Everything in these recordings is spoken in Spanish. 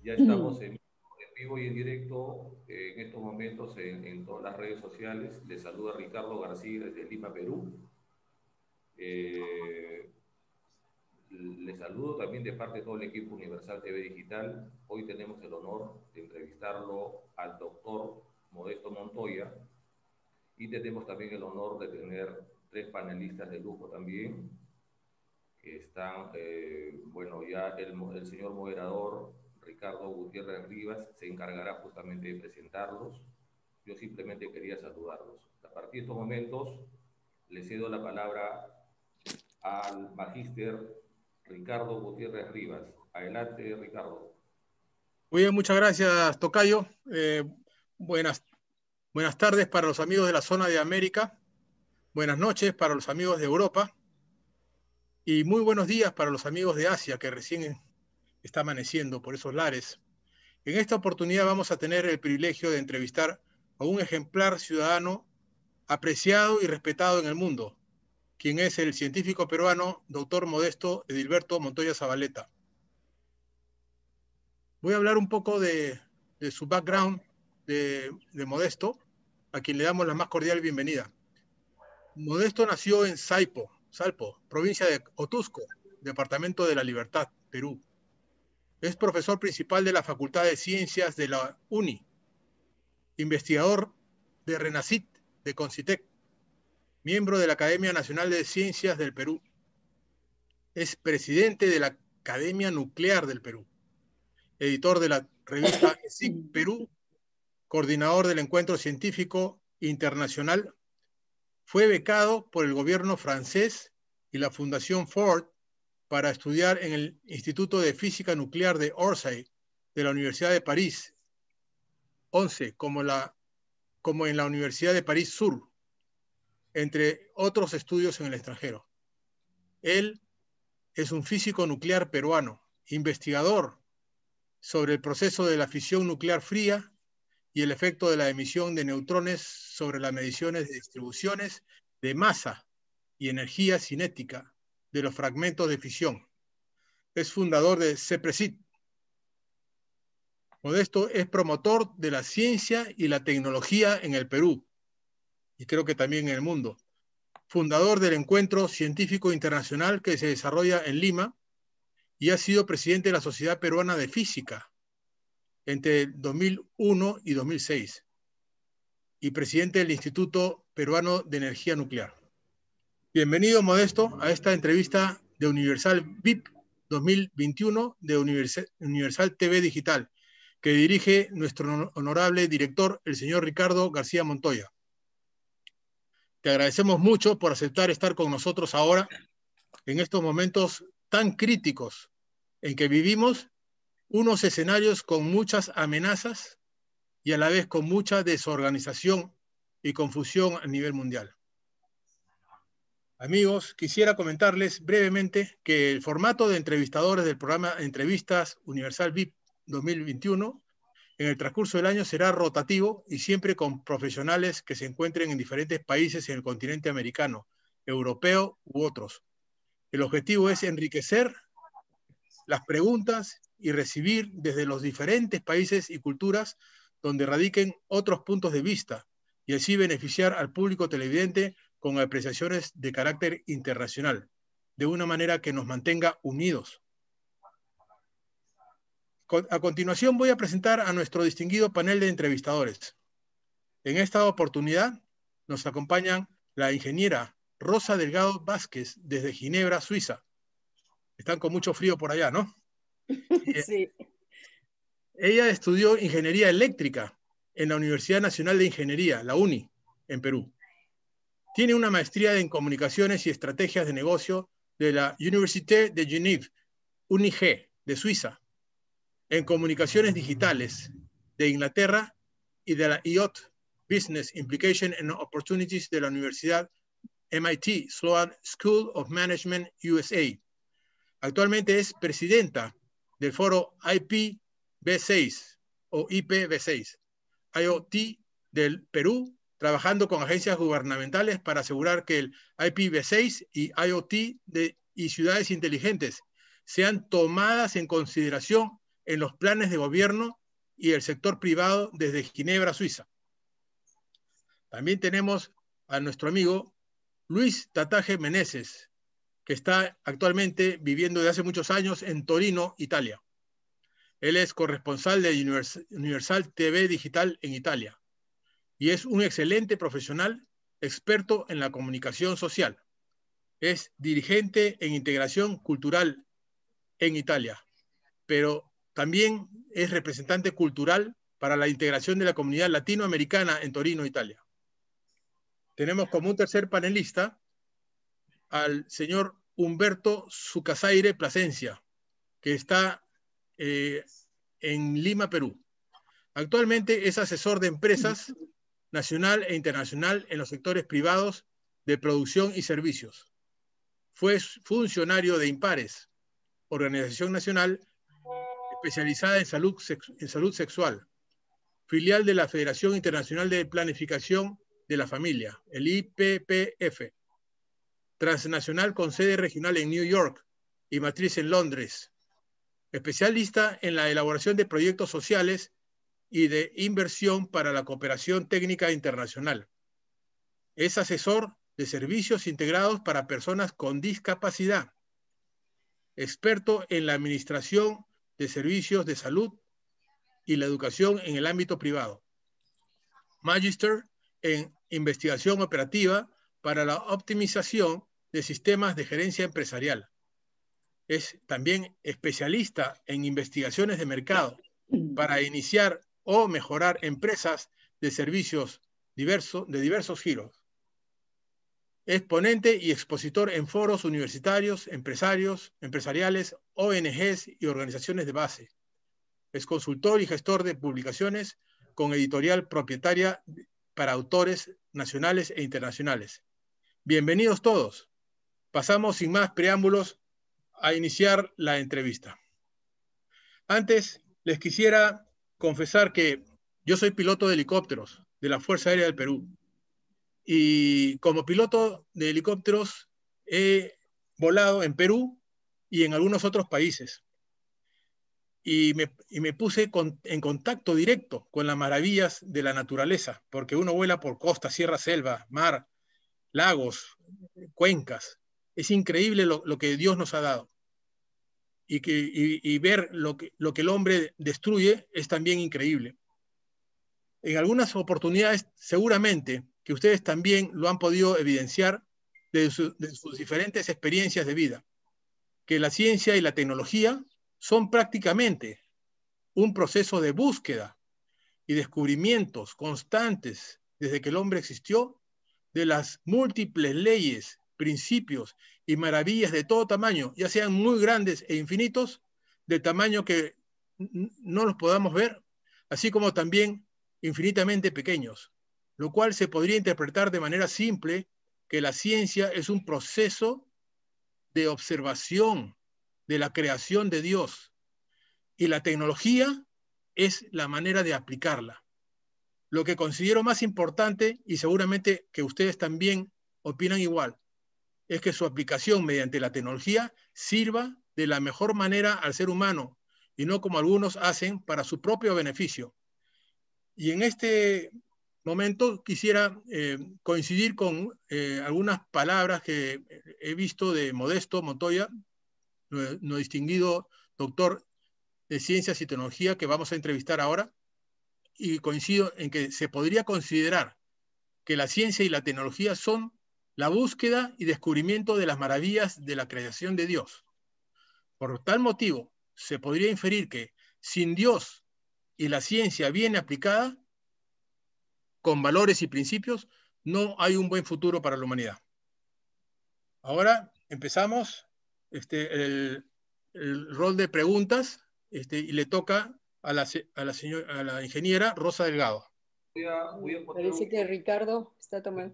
Ya estamos en vivo y en directo en estos momentos en todas las redes sociales. Les saluda Ricardo García desde Lima, Perú. Les saludo también de parte de todo el equipo Universal TV Digital. Hoy tenemos el honor de entrevistarlo al doctor Modesto Montoya y tenemos también el honor de tener tres panelistas de lujo también, que están, bueno, ya el señor moderador Ricardo Gutiérrez Rivas se encargará justamente de presentarlos. Yo simplemente quería saludarlos. A partir de estos momentos, le cedo la palabra al magíster Ricardo Gutiérrez Rivas. Adelante, Ricardo. Muy bien, muchas gracias, tocayo. Buenas tardes para los amigos de la zona de América. Buenas noches para los amigos de Europa. Y muy buenos días para los amigos de Asia, que recién está amaneciendo por esos lares. En esta oportunidad vamos a tener el privilegio de entrevistar a un ejemplar ciudadano apreciado y respetado en el mundo, quien es el científico peruano doctor Modesto Edilberto Montoya Zabaleta. Voy a hablar un poco de su background de Modesto, a quien le damos la más cordial bienvenida. Modesto nació en Salpo, provincia de Otusco, departamento de La Libertad, Perú. Es profesor principal de la Facultad de Ciencias de la UNI, investigador de RENACIT de CONCITEC, miembro de la Academia Nacional de Ciencias del Perú. Es presidente de la Academia Nuclear del Perú, editor de la revista ESIC Perú, coordinador del Encuentro Científico Internacional. Fue becado por el gobierno francés y la Fundación Ford para estudiar en el Instituto de Física Nuclear de Orsay de la Universidad de París, 11, como en la Universidad de París Sur, entre otros estudios en el extranjero. Él es un físico nuclear peruano, investigador sobre el proceso de la fisión nuclear fría y el efecto de la emisión de neutrones sobre las mediciones de distribuciones de masa y energía cinética de los fragmentos de fisión. Es fundador de CEPRESID. Modesto es promotor de la ciencia y la tecnología en el Perú, y creo que también en el mundo. Fundador del Encuentro Científico Internacional que se desarrolla en Lima, y ha sido presidente de la Sociedad Peruana de Física entre 2001 y 2006, y presidente del Instituto Peruano de Energía Nuclear. Bienvenido, Modesto, a esta entrevista de Universal VIP 2021 de Universal TV Digital, que dirige nuestro honorable director, el señor Ricardo García Montoya. Te agradecemos mucho por aceptar estar con nosotros ahora, en estos momentos tan críticos en que vivimos, unos escenarios con muchas amenazas y a la vez con mucha desorganización y confusión a nivel mundial. Amigos, quisiera comentarles brevemente que el formato de entrevistadores del programa Entrevistas Universal VIP 2021 en el transcurso del año será rotativo y siempre con profesionales que se encuentren en diferentes países en el continente americano, europeo u otros. El objetivo es enriquecer las preguntas y recibir desde los diferentes países y culturas donde radiquen otros puntos de vista y así beneficiar al público televidente con apreciaciones de carácter internacional, de una manera que nos mantenga unidos. A continuación voy a presentar a nuestro distinguido panel de entrevistadores. En esta oportunidad nos acompañan la ingeniera Rosa Delgado Vázquez desde Ginebra, Suiza. Están con mucho frío por allá, ¿no? Sí. Ella estudió ingeniería eléctrica en la Universidad Nacional de Ingeniería, la UNI, en Perú. Tiene una maestría en comunicaciones y estrategias de negocio de la Université de Genève, UNIG, de Suiza, en comunicaciones digitales de Inglaterra y de la IOT, Business Implication and Opportunities de la Universidad MIT Sloan School of Management, USA. Actualmente es presidenta del foro IPv6 o IPv6, IoT del Perú, trabajando con agencias gubernamentales para asegurar que el IPv6 y IoT y ciudades inteligentes sean tomadas en consideración en los planes de gobierno y el sector privado desde Ginebra, Suiza. También tenemos a nuestro amigo Luis Tataje Meneses, que está actualmente viviendo desde hace muchos años en Torino, Italia. Él es corresponsal de Universal TV Digital en Italia y es un excelente profesional experto en la comunicación social. Es dirigente en integración cultural en Italia, pero también es representante cultural para la integración de la comunidad latinoamericana en Torino, Italia. Tenemos como un tercer panelista al señor Humberto Sucasaire Plasencia, que está en Lima, Perú. Actualmente es asesor de empresas nacional e internacional en los sectores privados de producción y servicios. Fue funcionario de Impares, organización nacional especializada en salud sexual, filial de la Federación Internacional de Planificación de la Familia, el IPPF, transnacional con sede regional en New York y matriz en Londres, especialista en la elaboración de proyectos sociales y de inversión para la cooperación técnica internacional. Es asesor de servicios integrados para personas con discapacidad, experto en la administración de servicios de salud y la educación en el ámbito privado. Magister en investigación operativa para la optimización de sistemas de gerencia empresarial. Es también especialista en investigaciones de mercado para iniciar o mejorar empresas de servicios de diversos giros. Es ponente y expositor en foros universitarios, empresariales, ONGs y organizaciones de base. Es consultor y gestor de publicaciones con editorial propietaria para autores nacionales e internacionales. Bienvenidos todos. Pasamos sin más preámbulos a iniciar la entrevista. Antes, les quisiera confesar que yo soy piloto de helicópteros de la Fuerza Aérea del Perú. Y como piloto de helicópteros he volado en Perú y en algunos otros países. Y me puse en contacto directo con las maravillas de la naturaleza, porque uno vuela por costa, sierra, selva, mar, lagos, cuencas. Es increíble lo que Dios nos ha dado. Y ver lo que el hombre destruye es también increíble. En algunas oportunidades, seguramente, que ustedes también lo han podido evidenciar de sus diferentes experiencias de vida, que la ciencia y la tecnología son prácticamente un proceso de búsqueda y descubrimientos constantes desde que el hombre existió de las múltiples leyes, principios y maravillas de todo tamaño, ya sean muy grandes e infinitos, de tamaño que no los podamos ver, así como también infinitamente pequeños, lo cual se podría interpretar de manera simple que la ciencia es un proceso de observación de la creación de Dios y la tecnología es la manera de aplicarla. Lo que considero más importante, y seguramente que ustedes también opinan igual, es que su aplicación mediante la tecnología sirva de la mejor manera al ser humano y no como algunos hacen para su propio beneficio. Y en este momento quisiera coincidir con algunas palabras que he visto de Modesto Montoya, nuestro distinguido doctor de Ciencias y Tecnología que vamos a entrevistar ahora, y coincido en que se podría considerar que la ciencia y la tecnología son la búsqueda y descubrimiento de las maravillas de la creación de Dios. Por tal motivo, se podría inferir que sin Dios y la ciencia bien aplicada, con valores y principios, no hay un buen futuro para la humanidad. Ahora empezamos el rol de preguntas y le toca a la ingeniera Rosa Delgado. Parece que Ricardo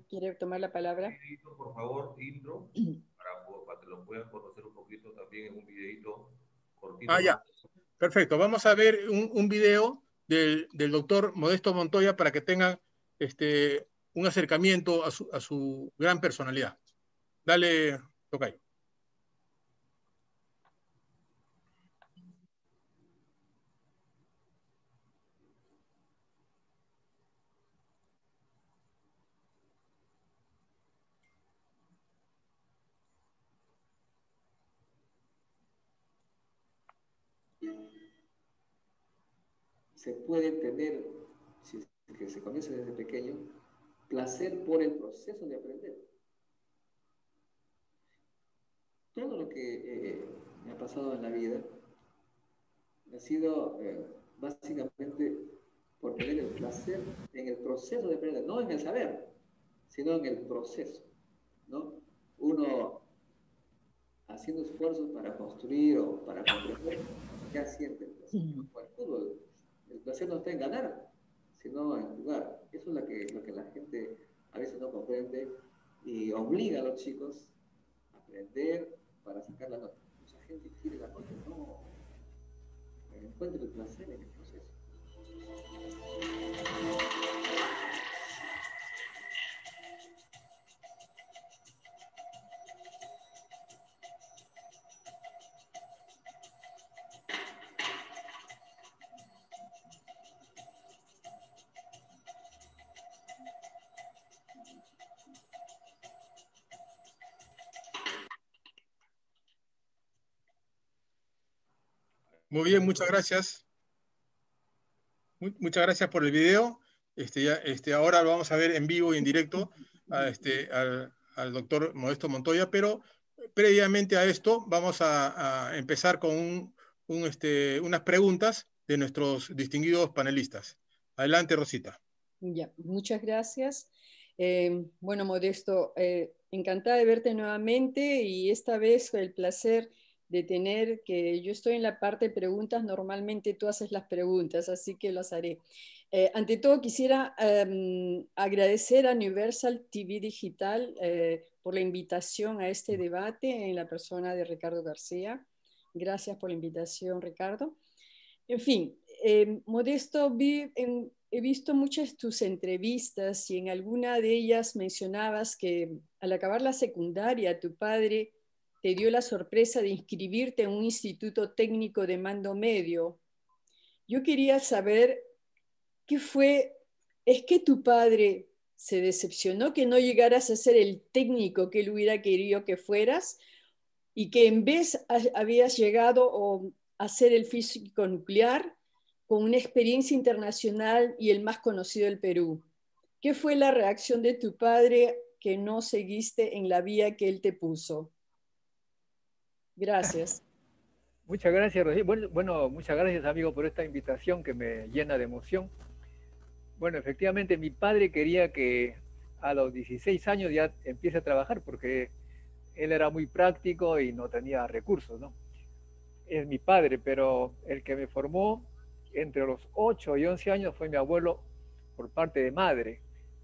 quiere tomar la palabra. Por favor, intro, para que lo puedan conocer un poquito también en un videito cortito. Ah, ya. Perfecto. Vamos a ver un video del doctor Modesto Montoya para que tengan un acercamiento a su gran personalidad. Dale, Tocayo. se puede tener, si es que se comienza desde pequeño, placer por el proceso de aprender. Todo lo que me ha pasado en la vida ha sido básicamente por tener el placer en el proceso de aprender, no en el saber, sino en el proceso, ¿no? Uno haciendo esfuerzos para construir o para comprender, ya siente el placer. Con el fútbol, el placer no está en ganar, sino en jugar. Eso es lo que la gente a veces no comprende y obliga a los chicos a aprender para sacar la nota. Mucha gente quiere la nota, no encuentra el placer en el proceso. Muy bien, muchas gracias. Muchas gracias por el video. Ahora lo vamos a ver en vivo y en directo al doctor Modesto Montoya, pero previamente a esto vamos a empezar con unas preguntas de nuestros distinguidos panelistas. Adelante, Rosita. Ya, muchas gracias. Bueno, Modesto, encantada de verte nuevamente y esta vez el placer de tener que yo estoy en la parte de preguntas, normalmente tú haces las preguntas, así que las haré. Ante todo, quisiera agradecer a Universal TV Digital por la invitación a este debate en la persona de Ricardo García. Gracias por la invitación, Ricardo. En fin, Modesto, he visto muchas tus entrevistas y en alguna de ellas mencionabas que al acabar la secundaria tu padre te dio la sorpresa de inscribirte en un instituto técnico de mando medio. Yo quería saber qué fue, ¿es que tu padre se decepcionó que no llegaras a ser el técnico que él hubiera querido que fueras y que en vez habías llegado a ser el físico nuclear con una experiencia internacional y el más conocido del Perú? ¿Qué fue la reacción de tu padre que no seguiste en la vía que él te puso? Gracias. Muchas gracias, Rocío. Bueno, muchas gracias, amigo, por esta invitación que me llena de emoción. Bueno, efectivamente, mi padre quería que a los 16 años ya empiece a trabajar porque él era muy práctico y no tenía recursos, ¿no? Es mi padre, pero el que me formó entre los 8 y 11 años fue mi abuelo por parte de madre,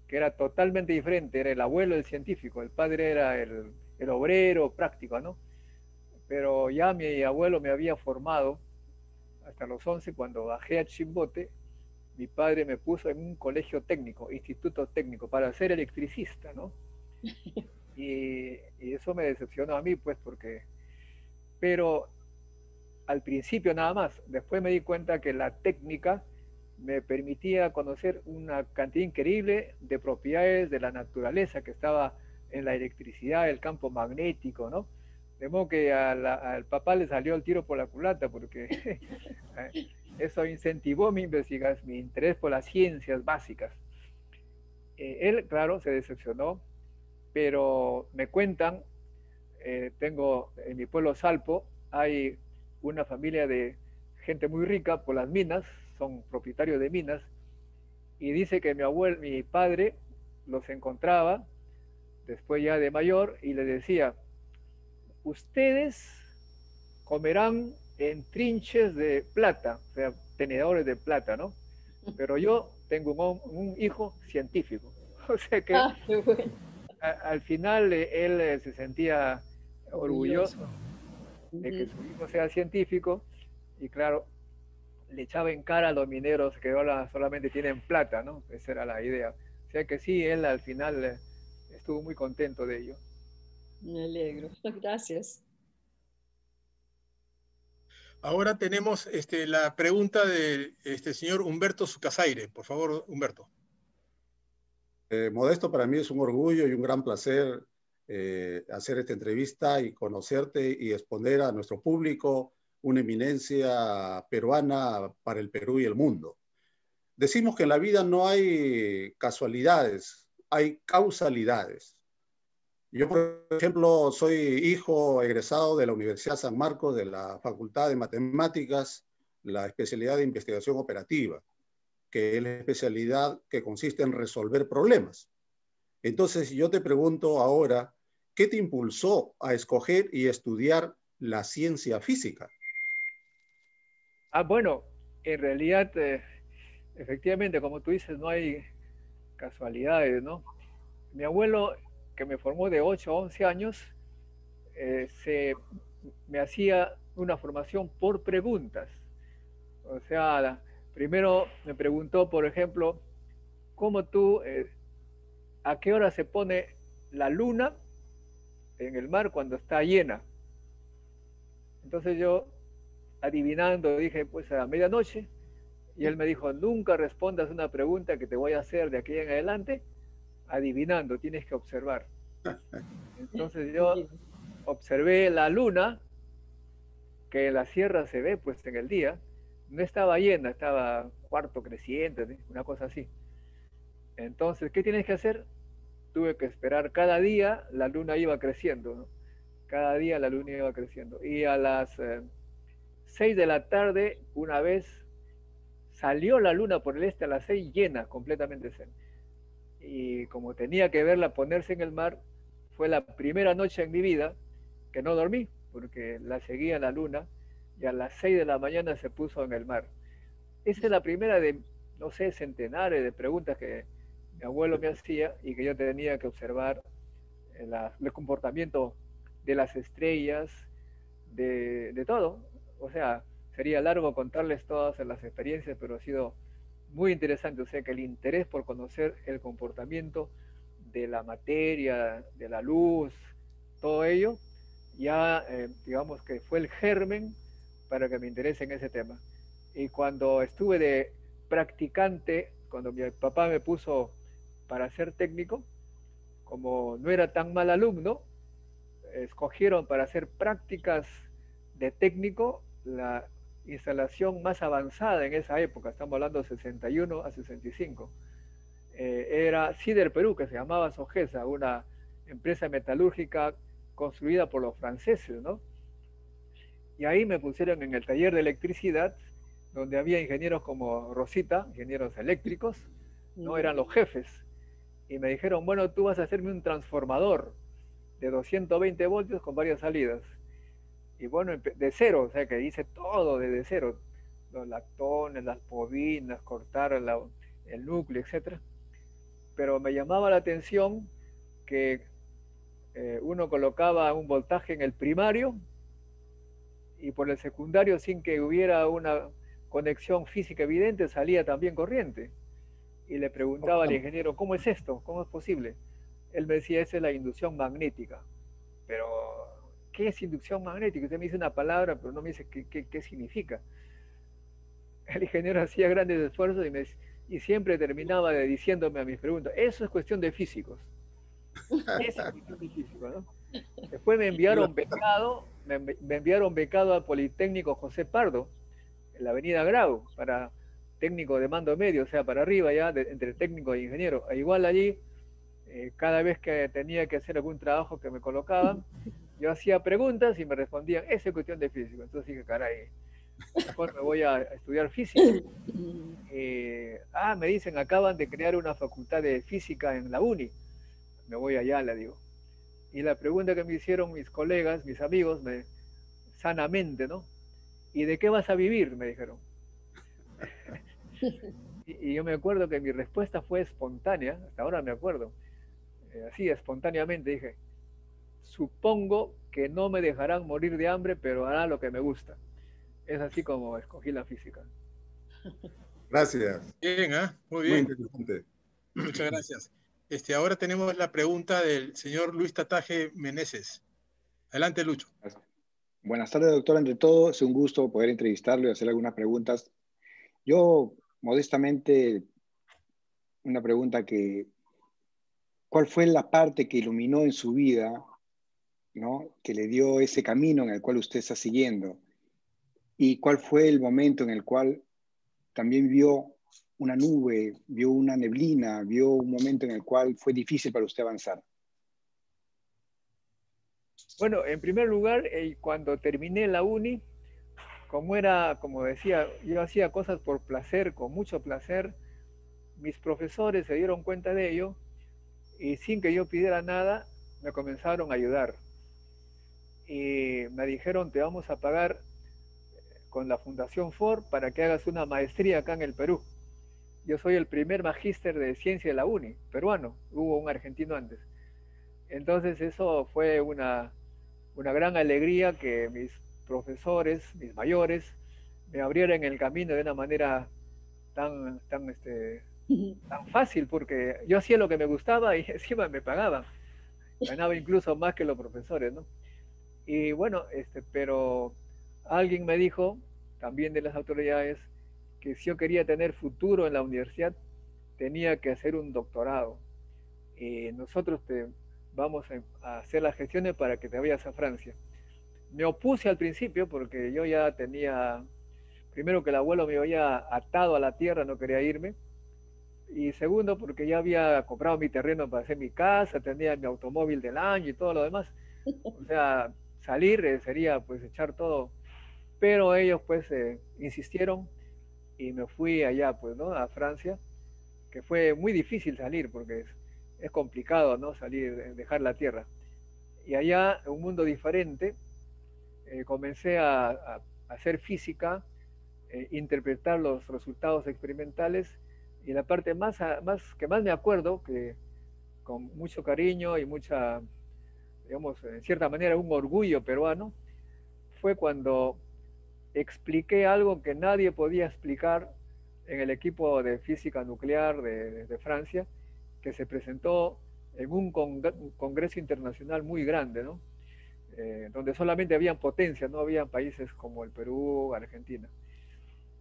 que era totalmente diferente, era el abuelo del científico, el padre era el obrero práctico, ¿no? Pero ya mi abuelo me había formado hasta los 11, cuando bajé a Chimbote, mi padre me puso en un colegio técnico, instituto técnico, para ser electricista, ¿no? Y eso me decepcionó a mí, pues, pero al principio nada más, después me di cuenta que la técnica me permitía conocer una cantidad increíble de propiedades de la naturaleza que estaba en la electricidad, el campo magnético, ¿no? De modo que al papá le salió el tiro por la culata, porque eso incentivó mi investigación, mi interés por las ciencias básicas. Él, claro, se decepcionó, pero me cuentan, tengo en mi pueblo Salpo, hay una familia de gente muy rica por las minas, son propietarios de minas, y dice que mi padre los encontraba después ya de mayor y le decía: ustedes comerán en trinches de plata, o sea, tenedores de plata, ¿no? Pero yo tengo un hijo científico. O sea que qué bueno. al final él se sentía orgulloso de que su hijo sea científico y claro, le echaba en cara a los mineros que ahora solamente tienen plata, ¿no? Esa era la idea. O sea que sí, él al final estuvo muy contento de ello. Me alegro. Gracias. Ahora tenemos la pregunta del señor Humberto Sucasaire. Por favor, Humberto. Modesto, para mí es un orgullo y un gran placer hacer esta entrevista y conocerte y exponer a nuestro público una eminencia peruana para el Perú y el mundo. Decimos que en la vida no hay casualidades, hay causalidades. Yo, por ejemplo, soy hijo egresado de la Universidad San Marcos, de la Facultad de Matemáticas, la especialidad de investigación operativa, que es la especialidad que consiste en resolver problemas. Entonces, yo te pregunto ahora, ¿qué te impulsó a escoger y estudiar la ciencia física? Bueno, en realidad, efectivamente, como tú dices, no hay casualidades, ¿no? Mi abuelo, que me formó de 8 a 11 años, me hacía una formación por preguntas. O sea, primero me preguntó, por ejemplo, ¿a qué hora se pone la luna en el mar cuando está llena? Entonces yo, adivinando, dije, pues a medianoche. Y él me dijo, nunca respondas una pregunta que te voy a hacer de aquí en adelante adivinando, tienes que observar. Entonces yo observé la luna, que en la sierra se ve pues en el día, no estaba llena, estaba cuarto creciente, ¿sí? Una cosa así. Entonces, ¿qué tienes que hacer? Tuve que esperar cada día, la luna iba creciendo, ¿no? Cada día la luna iba creciendo. Y a las 6 de la tarde, una vez, salió la luna por el este a las 6 llena, completamente llena. Y como tenía que verla ponerse en el mar, fue la primera noche en mi vida que no dormí, porque la seguía la luna y a las 6 de la mañana se puso en el mar. Esa es la primera de, no sé, centenares de preguntas que mi abuelo me hacía y que yo tenía que observar el comportamiento de las estrellas, de todo. O sea, sería largo contarles todas las experiencias, pero ha sido muy interesante. O sea, que el interés por conocer el comportamiento de la materia, de la luz, todo ello, ya digamos que fue el germen para que me interese en ese tema. Y cuando estuve de practicante, cuando mi papá me puso para ser técnico, como no era tan mal alumno, escogieron para hacer prácticas de técnico la instalación más avanzada en esa época, estamos hablando de 61 a 65. Era Cider Perú, que se llamaba Sogesa, una empresa metalúrgica construida por los franceses, ¿no? Y ahí me pusieron en el taller de electricidad, donde había ingenieros como Rosita, ingenieros eléctricos, ¿no? Eran los jefes. Y me dijeron, bueno, tú vas a hacerme un transformador de 220 voltios con varias salidas. Y bueno, de cero, o sea que hice todo desde cero. Los lactones, las bobinas, cortar el núcleo, etc. Pero me llamaba la atención que uno colocaba un voltaje en el primario y por el secundario, sin que hubiera una conexión física evidente, salía también corriente. Y le preguntaba al ingeniero, ¿cómo es esto? ¿Cómo es posible? Él me decía, esa es la inducción magnética. Pero, ¿qué es inducción magnética? Usted me dice una palabra, pero no me dice qué significa. El ingeniero hacía grandes esfuerzos y siempre terminaba diciéndome a mis preguntas, eso es cuestión de físicos. Eso es cuestión de físicos, ¿no? Después me enviaron becado al Politécnico José Pardo, en la avenida Grau, para técnico de mando medio, o sea, para arriba ya, entre técnico e ingeniero. E igual allí, cada vez que tenía que hacer algún trabajo que me colocaban, yo hacía preguntas y me respondían, esa es cuestión de físico. Entonces dije, caray, mejor me voy a estudiar física. Me dicen, acaban de crear una facultad de física en la uni. Me voy allá, le digo. Y la pregunta que me hicieron mis colegas, mis amigos, sanamente, ¿no? ¿Y de qué vas a vivir? Me dijeron. Y yo me acuerdo que mi respuesta fue espontánea, hasta ahora me acuerdo. Así, espontáneamente dije, supongo que no me dejarán morir de hambre, pero hará lo que me gusta. Es así como escogí la física. Gracias. Bien, muy bien. Muy interesante. Muchas gracias. Ahora tenemos la pregunta del señor Luis Tataje Meneses. Adelante, Lucho. Buenas tardes, doctor. Ante todo, es un gusto poder entrevistarlo y hacer algunas preguntas. Yo, modestamente, una pregunta ¿cuál fue la parte que iluminó en su vida, ¿no? Que le dio ese camino en el cual usted está siguiendo? ¿Y cuál fue el momento en el cual también vio una nube, vio una neblina, vio un momento en el cual fue difícil para usted avanzar? Bueno, en primer lugar, cuando terminé la uni, como decía, yo hacía cosas por placer, con mucho placer, mis profesores se dieron cuenta de ello y sin que yo pidiera nada, me comenzaron a ayudar. Y me dijeron, te vamos a pagar con la Fundación Ford para que hagas una maestría acá en el Perú. Yo soy el primer magíster de ciencia de la uni, peruano, hubo un argentino antes. Entonces eso fue una gran alegría que mis profesores, mis mayores, me abrieran el camino de una manera tan fácil, porque yo hacía lo que me gustaba y encima me pagaban. Ganaba incluso más que los profesores, ¿no? Y bueno, pero alguien me dijo, también de las autoridades, que si yo quería tener futuro en la universidad, tenía que hacer un doctorado. Y nosotros te vamos a hacer las gestiones para que te vayas a Francia. Me opuse al principio porque yo ya tenía, primero que el abuelo me había atado a la tierra, no quería irme, y segundo porque ya había comprado mi terreno para hacer mi casa, tenía mi automóvil del año y todo lo demás. O sea, salir sería pues echar todo, pero ellos pues insistieron y me fui allá pues, ¿no? A Francia, que fue muy difícil salir porque es complicado, ¿no? Salir, dejar la tierra. Y allá, un mundo diferente, comencé a hacer física, interpretar los resultados experimentales, y la parte que más me acuerdo, que con mucho cariño y mucha, digamos, en cierta manera un orgullo peruano, fue cuando expliqué algo que nadie podía explicar en el equipo de física nuclear de Francia, que se presentó en un congreso internacional muy grande, ¿no? Donde solamente habían potencias, no habían países como el Perú, Argentina.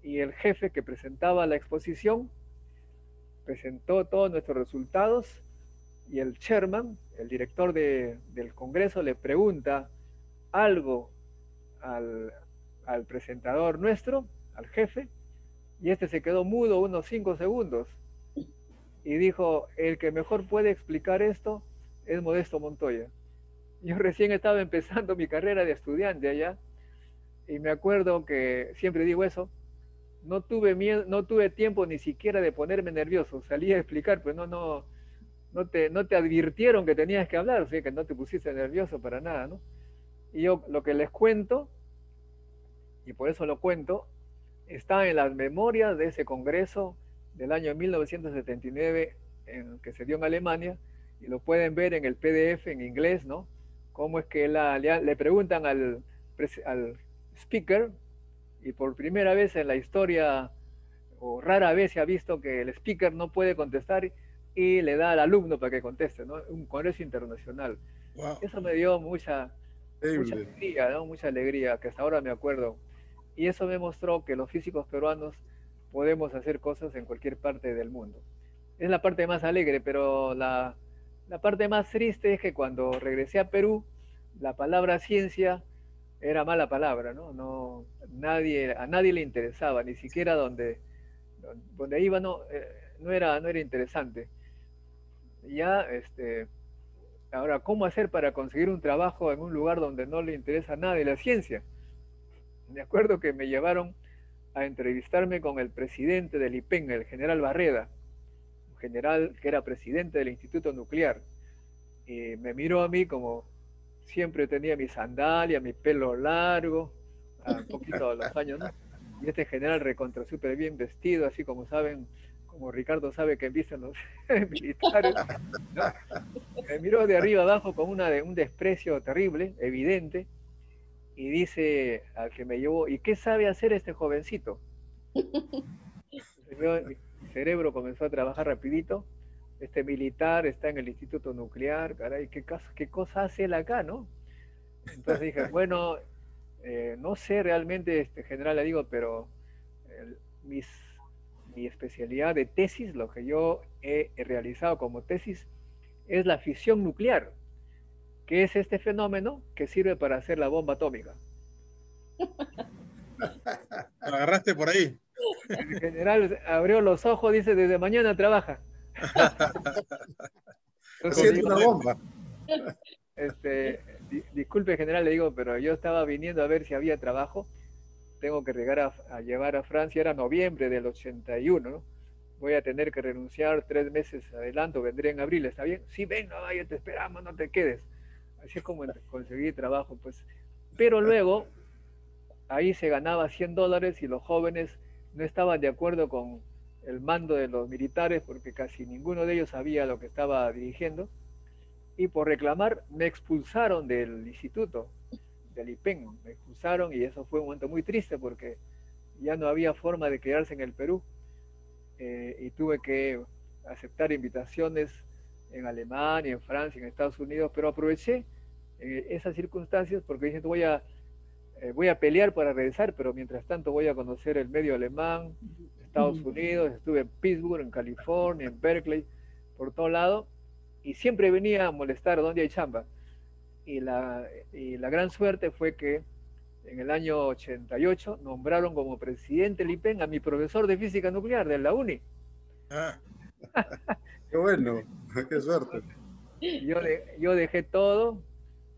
Y el jefe que presentaba la exposición presentó todos nuestros resultados, y el chairman, el director del congreso, le pregunta algo al presentador nuestro, al jefe, y este se quedó mudo unos 5 segundos y dijo, el que mejor puede explicar esto es Modesto Montoya. Yo recién estaba empezando mi carrera de estudiante allá, y me acuerdo que siempre digo eso, no tuve tiempo ni siquiera de ponerme nervioso, salí a explicar, pues no te advirtieron que tenías que hablar, o sea que no te pusiste nervioso para nada, ¿no? Y yo lo que les cuento, y por eso lo cuento, está en las memorias de ese congreso del año 1979 que se dio en Alemania, y lo pueden ver en el PDF en inglés, ¿no? Cómo es que le preguntan al speaker, y por primera vez en la historia, o rara vez se ha visto que el speaker no puede contestar y le da al alumno para que conteste, ¿no? Un congreso internacional. Wow. Eso me dio mucha alegría, ¿no? Mucha alegría, que hasta ahora me acuerdo. Y eso me mostró que los físicos peruanos podemos hacer cosas en cualquier parte del mundo. Es la parte más alegre, pero la parte más triste es que cuando regresé a Perú, la palabra ciencia era mala palabra, ¿no? A nadie le interesaba, ni siquiera donde iba no era interesante. Ya, ahora, ¿cómo hacer para conseguir un trabajo en un lugar donde no le interesa nada de la ciencia? Me acuerdo que me llevaron a entrevistarme con el presidente del IPEN, el general Barreda, un general que era presidente del Instituto Nuclear, y me miró a mí como siempre tenía mi sandalia, mi pelo largo, un poquito a los años, ¿no? Y este general recontra súper bien vestido, así como saben, como Ricardo sabe que visten los militares, ¿no? Me miró de arriba abajo con un desprecio terrible, evidente, y dice al que me llevó, ¿y qué sabe hacer este jovencito? Mi cerebro comenzó a trabajar rapidito. Este militar está en el Instituto Nuclear, caray, ¿qué cosa hace él acá, no? Entonces dije, bueno, no sé realmente, general, le digo, pero mi especialidad de tesis, lo que yo he realizado como tesis, es la fisión nuclear, que es este fenómeno que sirve para hacer la bomba atómica. Lo agarraste por ahí. El general abrió los ojos, dice, desde mañana trabaja. Entonces Haciendo digo, una bomba. disculpe general, le digo, pero yo estaba viniendo a ver si había trabajo. Tengo que llegar a llevar a Francia, era noviembre del 81, ¿no? Voy a tener que renunciar 3 meses adelanto, vendré en abril, ¿está bien? Sí, venga, vaya, te esperamos, no te quedes. Así es como conseguí trabajo, pues. Pero luego, ahí se ganaba $100 y los jóvenes no estaban de acuerdo con el mando de los militares porque casi ninguno de ellos sabía lo que estaba dirigiendo. Y por reclamar me expulsaron del instituto, del IPEN, me expulsaron y eso fue un momento muy triste porque ya no había forma de quedarse en el Perú y tuve que aceptar invitaciones en Alemania, en Francia, en Estados Unidos, pero aproveché esas circunstancias porque dije, voy a pelear para regresar, pero mientras tanto voy a conocer el medio alemán, Estados Unidos, estuve en Pittsburgh, en California, en Berkeley, por todo lado, y siempre venía a molestar donde hay chamba. Y la gran suerte fue que en el año 88 nombraron como presidente del IPEN a mi profesor de física nuclear de la UNI. Ah. Qué bueno, qué suerte. Yo dejé todo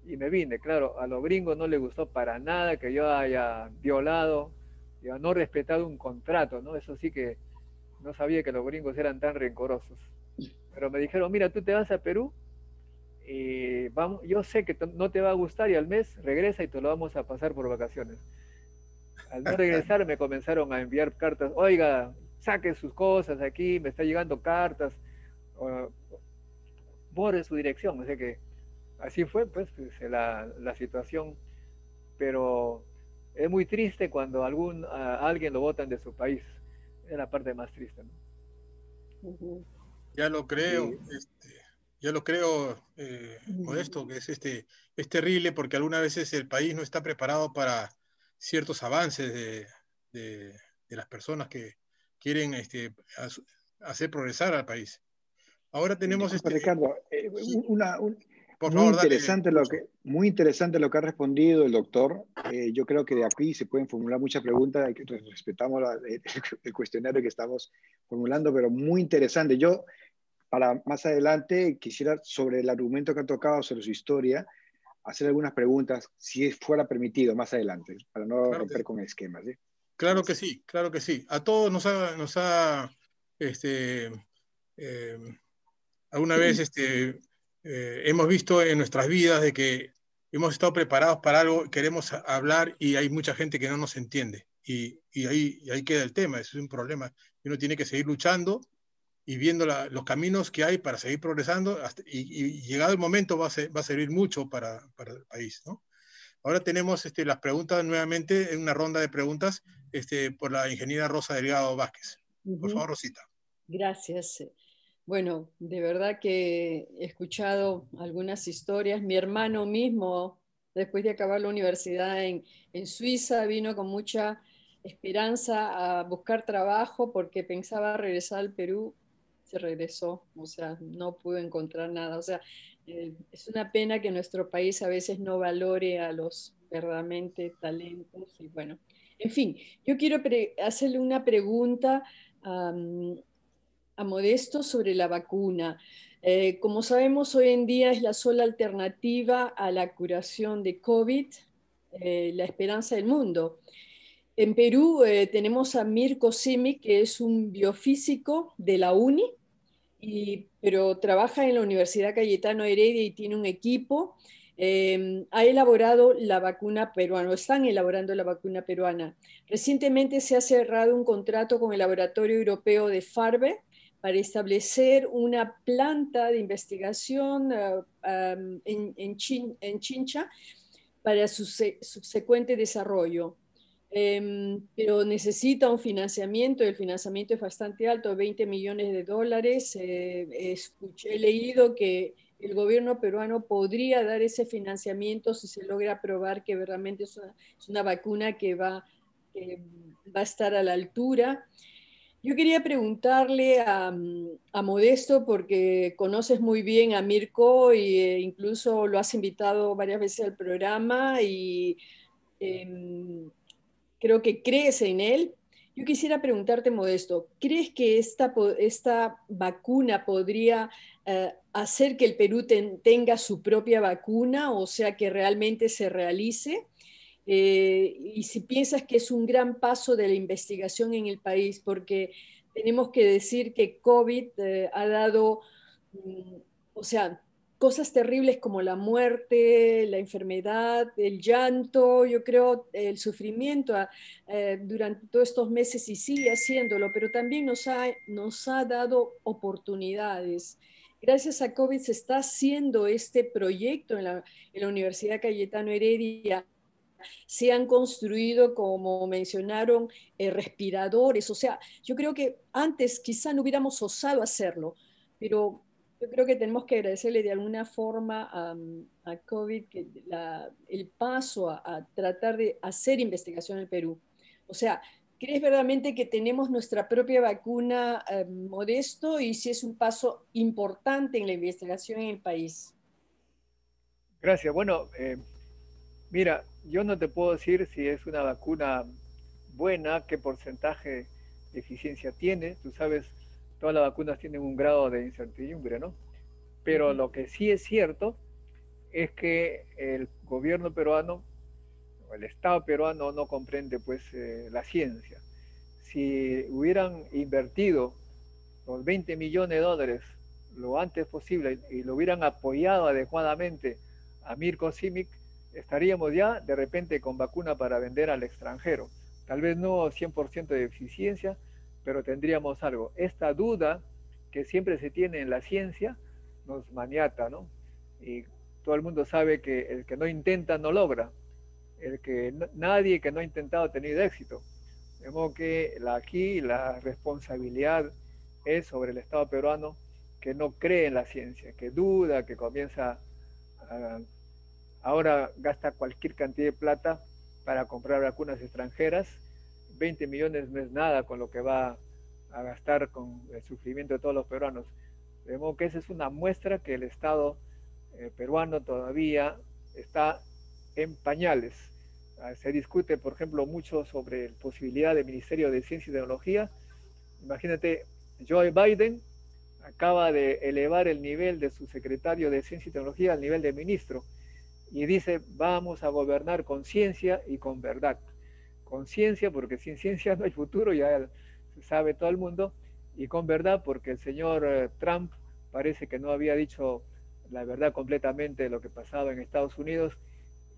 y me vine. Claro, a los gringos no les gustó para nada que yo haya violado, yo no respetado un contrato, ¿no? Eso sí que no sabía que los gringos eran tan rencorosos. Pero me dijeron, mira, tú te vas a Perú y vamos, yo sé que no te va a gustar y al mes regresa y te lo vamos a pasar por vacaciones. Al no regresar me comenzaron a enviar cartas, oiga, saque sus cosas aquí, me está llegando cartas, borre su dirección, o sea que así fue pues la situación, pero es muy triste cuando alguien lo botan de su país, es la parte más triste, ¿no? Ya lo creo, ya lo creo, Modesto, que es terrible porque algunas veces el país no está preparado para ciertos avances de las personas que quieren hacer progresar al país. Ahora tenemos Disculpa, Ricardo, por muy favor, interesante dale. muy interesante lo que ha respondido el doctor. Yo creo que de aquí se pueden formular muchas preguntas, respetamos el cuestionario que estamos formulando, pero muy interesante. Yo, para más adelante, quisiera, sobre el argumento que ha tocado, sobre su historia, hacer algunas preguntas, si fuera permitido, más adelante, para no romper con esquemas. ¿Sí? Claro que sí, claro que sí. A todos nos ha alguna vez hemos visto en nuestras vidas de que hemos estado preparados para algo, queremos hablar y hay mucha gente que no nos entiende. Y ahí queda el tema, eso es un problema. Uno tiene que seguir luchando y viendo los caminos que hay para seguir progresando y llegado el momento va a servir mucho para el país, ¿no? Ahora tenemos las preguntas nuevamente en una ronda de preguntas por la ingeniera Rosa Delgado Vázquez. Por favor, Rosita. Gracias. Bueno, de verdad que he escuchado algunas historias. Mi hermano mismo, después de acabar la universidad en Suiza, vino con mucha esperanza a buscar trabajo porque pensaba regresar al Perú. Se regresó, o sea, no pudo encontrar nada. O sea, es una pena que nuestro país a veces no valore a los verdaderamente talentos. Y bueno, en fin, yo quiero hacerle una pregunta a Modesto sobre la vacuna. Como sabemos, hoy en día es la sola alternativa a la curación de COVID, la esperanza del mundo. En Perú tenemos a Mirko Simic, que es un biofísico de la UNI, pero trabaja en la Universidad Cayetano Heredia y tiene un equipo. Ha elaborado la vacuna peruana, están elaborando la vacuna peruana. Recientemente se ha cerrado un contrato con el Laboratorio Europeo de Farbe para establecer una planta de investigación en Chincha para su subsecuente desarrollo. Pero necesita un financiamiento, el financiamiento es bastante alto, $20 millones. He leído que el gobierno peruano podría dar ese financiamiento si se logra probar que realmente es una vacuna que va a estar a la altura. Yo quería preguntarle a Modesto, porque conoces muy bien a Mirko e incluso lo has invitado varias veces al programa y creo que crees en él. Yo quisiera preguntarte, Modesto, ¿crees que esta vacuna podría hacer que el Perú tenga su propia vacuna, o sea, que realmente se realice? Y si piensas que es un gran paso de la investigación en el país, porque tenemos que decir que COVID ha dado, o sea, cosas terribles como la muerte, la enfermedad, el llanto, yo creo, el sufrimiento durante todos estos meses y sigue haciéndolo, pero también nos ha dado oportunidades. Gracias a COVID se está haciendo este proyecto en la Universidad Cayetano Heredia. Se han construido, como mencionaron, respiradores. O sea, yo creo que antes quizá no hubiéramos osado hacerlo, pero yo creo que tenemos que agradecerle de alguna forma a COVID que el paso a tratar de hacer investigación en el Perú. O sea, ¿crees verdaderamente que tenemos nuestra propia vacuna, Modesto, y si es un paso importante en la investigación en el país? Gracias. Bueno, mira, yo no te puedo decir si es una vacuna buena, qué porcentaje de eficiencia tiene. Tú sabes, todas las vacunas tienen un grado de incertidumbre, ¿no? Pero lo que sí es cierto es que el gobierno peruano, o el Estado peruano, no comprende pues la ciencia. Si hubieran invertido los 20 millones de dólares lo antes posible y lo hubieran apoyado adecuadamente a Mirko Simic, estaríamos ya de repente con vacuna para vender al extranjero. Tal vez no 100% de eficiencia, pero tendríamos algo. Esta duda que siempre se tiene en la ciencia nos maniata, ¿no? Y todo el mundo sabe que el que no intenta no logra. Nadie que no ha intentado ha tenido éxito. De modo que aquí la responsabilidad es sobre el Estado peruano, que no cree en la ciencia, que duda, que comienza ahora gasta cualquier cantidad de plata para comprar vacunas extranjeras. 20 millones no es nada con lo que va a gastar con el sufrimiento de todos los peruanos. De modo que esa es una muestra que el Estado peruano todavía está en pañales. Se discute, por ejemplo, mucho sobre la posibilidad del Ministerio de Ciencia y Tecnología. Imagínate, Joe Biden acaba de elevar el nivel de su secretario de Ciencia y Tecnología al nivel de ministro y dice, vamos a gobernar con ciencia y con verdad. Con ciencia, porque sin ciencia no hay futuro, ya se sabe todo el mundo, y con verdad, porque el señor Trump parece que no había dicho la verdad completamente de lo que pasaba en Estados Unidos,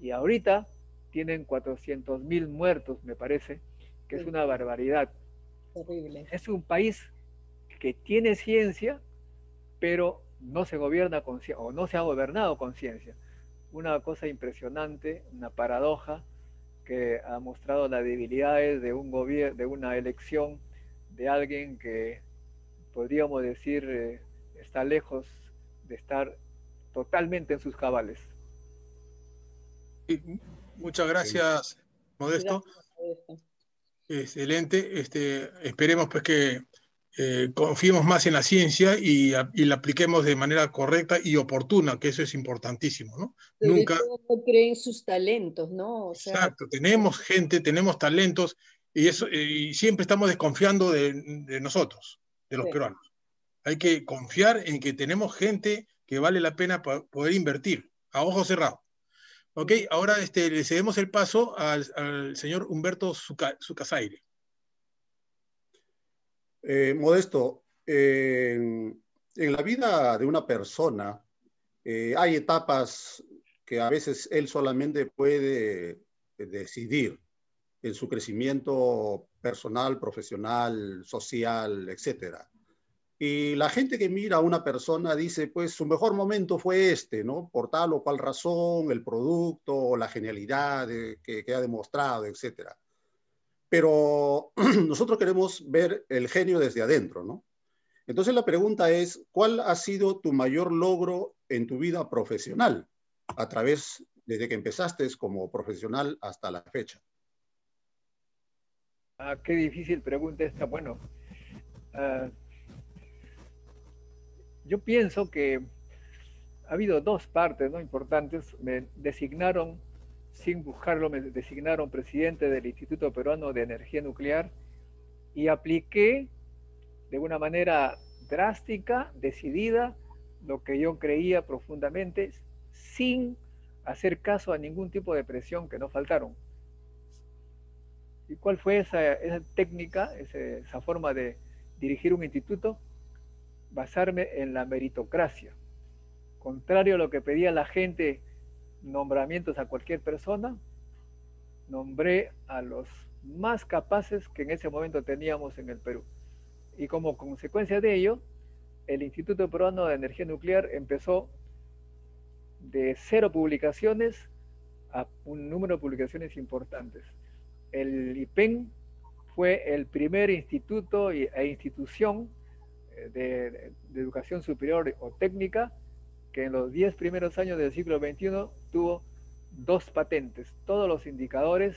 y ahorita tienen 400.000 muertos, me parece, que es una barbaridad. Horrible. Es un país que tiene ciencia, pero no se gobierna con ciencia, o no se ha gobernado con ciencia. Una cosa impresionante, una paradoja que ha mostrado las debilidades de un gobierno, de una elección de alguien que podríamos decir está lejos de estar totalmente en sus cabales. Muchas gracias, Modesto. Gracias. Excelente. Esperemos pues que confiemos más en la ciencia y la apliquemos de manera correcta y oportuna, que eso es importantísimo, ¿no? Sobre todo no creen sus talentos, ¿no? O sea, exacto, tenemos gente, tenemos talentos y siempre estamos desconfiando de nosotros, de los peruanos. Hay que confiar en que tenemos gente que vale la pena poder invertir, a ojos cerrados. Ok, ahora le cedemos el paso al señor Humberto Sucasaire. Modesto, en la vida de una persona hay etapas que a veces él solamente puede decidir en su crecimiento personal, profesional, social, etcétera. Y la gente que mira a una persona dice, pues su mejor momento fue ¿no? Por tal o cual razón, el producto, la genialidad que ha demostrado, etc. Pero nosotros queremos ver el genio desde adentro, ¿no? Entonces la pregunta es, ¿cuál ha sido tu mayor logro en tu vida profesional desde que empezaste como profesional hasta la fecha? Qué difícil pregunta esta. Bueno, yo pienso que ha habido dos partes, ¿no?, importantes. Me designaron sin buscarlo, me designaron presidente del Instituto Peruano de Energía Nuclear y apliqué de una manera drástica, decidida, lo que yo creía profundamente, sin hacer caso a ningún tipo de presión que no faltaron. ¿Y cuál fue esa técnica, esa forma de dirigir un instituto? Basarme en la meritocracia. Contrario a lo que pedía la gente, nombramientos a cualquier persona, nombré a los más capaces que en ese momento teníamos en el Perú. Y como consecuencia de ello, el Instituto Peruano de Energía Nuclear empezó de 0 publicaciones a un número de publicaciones importantes. El IPEN fue el primer instituto e institución de educación superior o técnica que en los 10 primeros años del siglo XXI tuvo 2 patentes. Todos los indicadores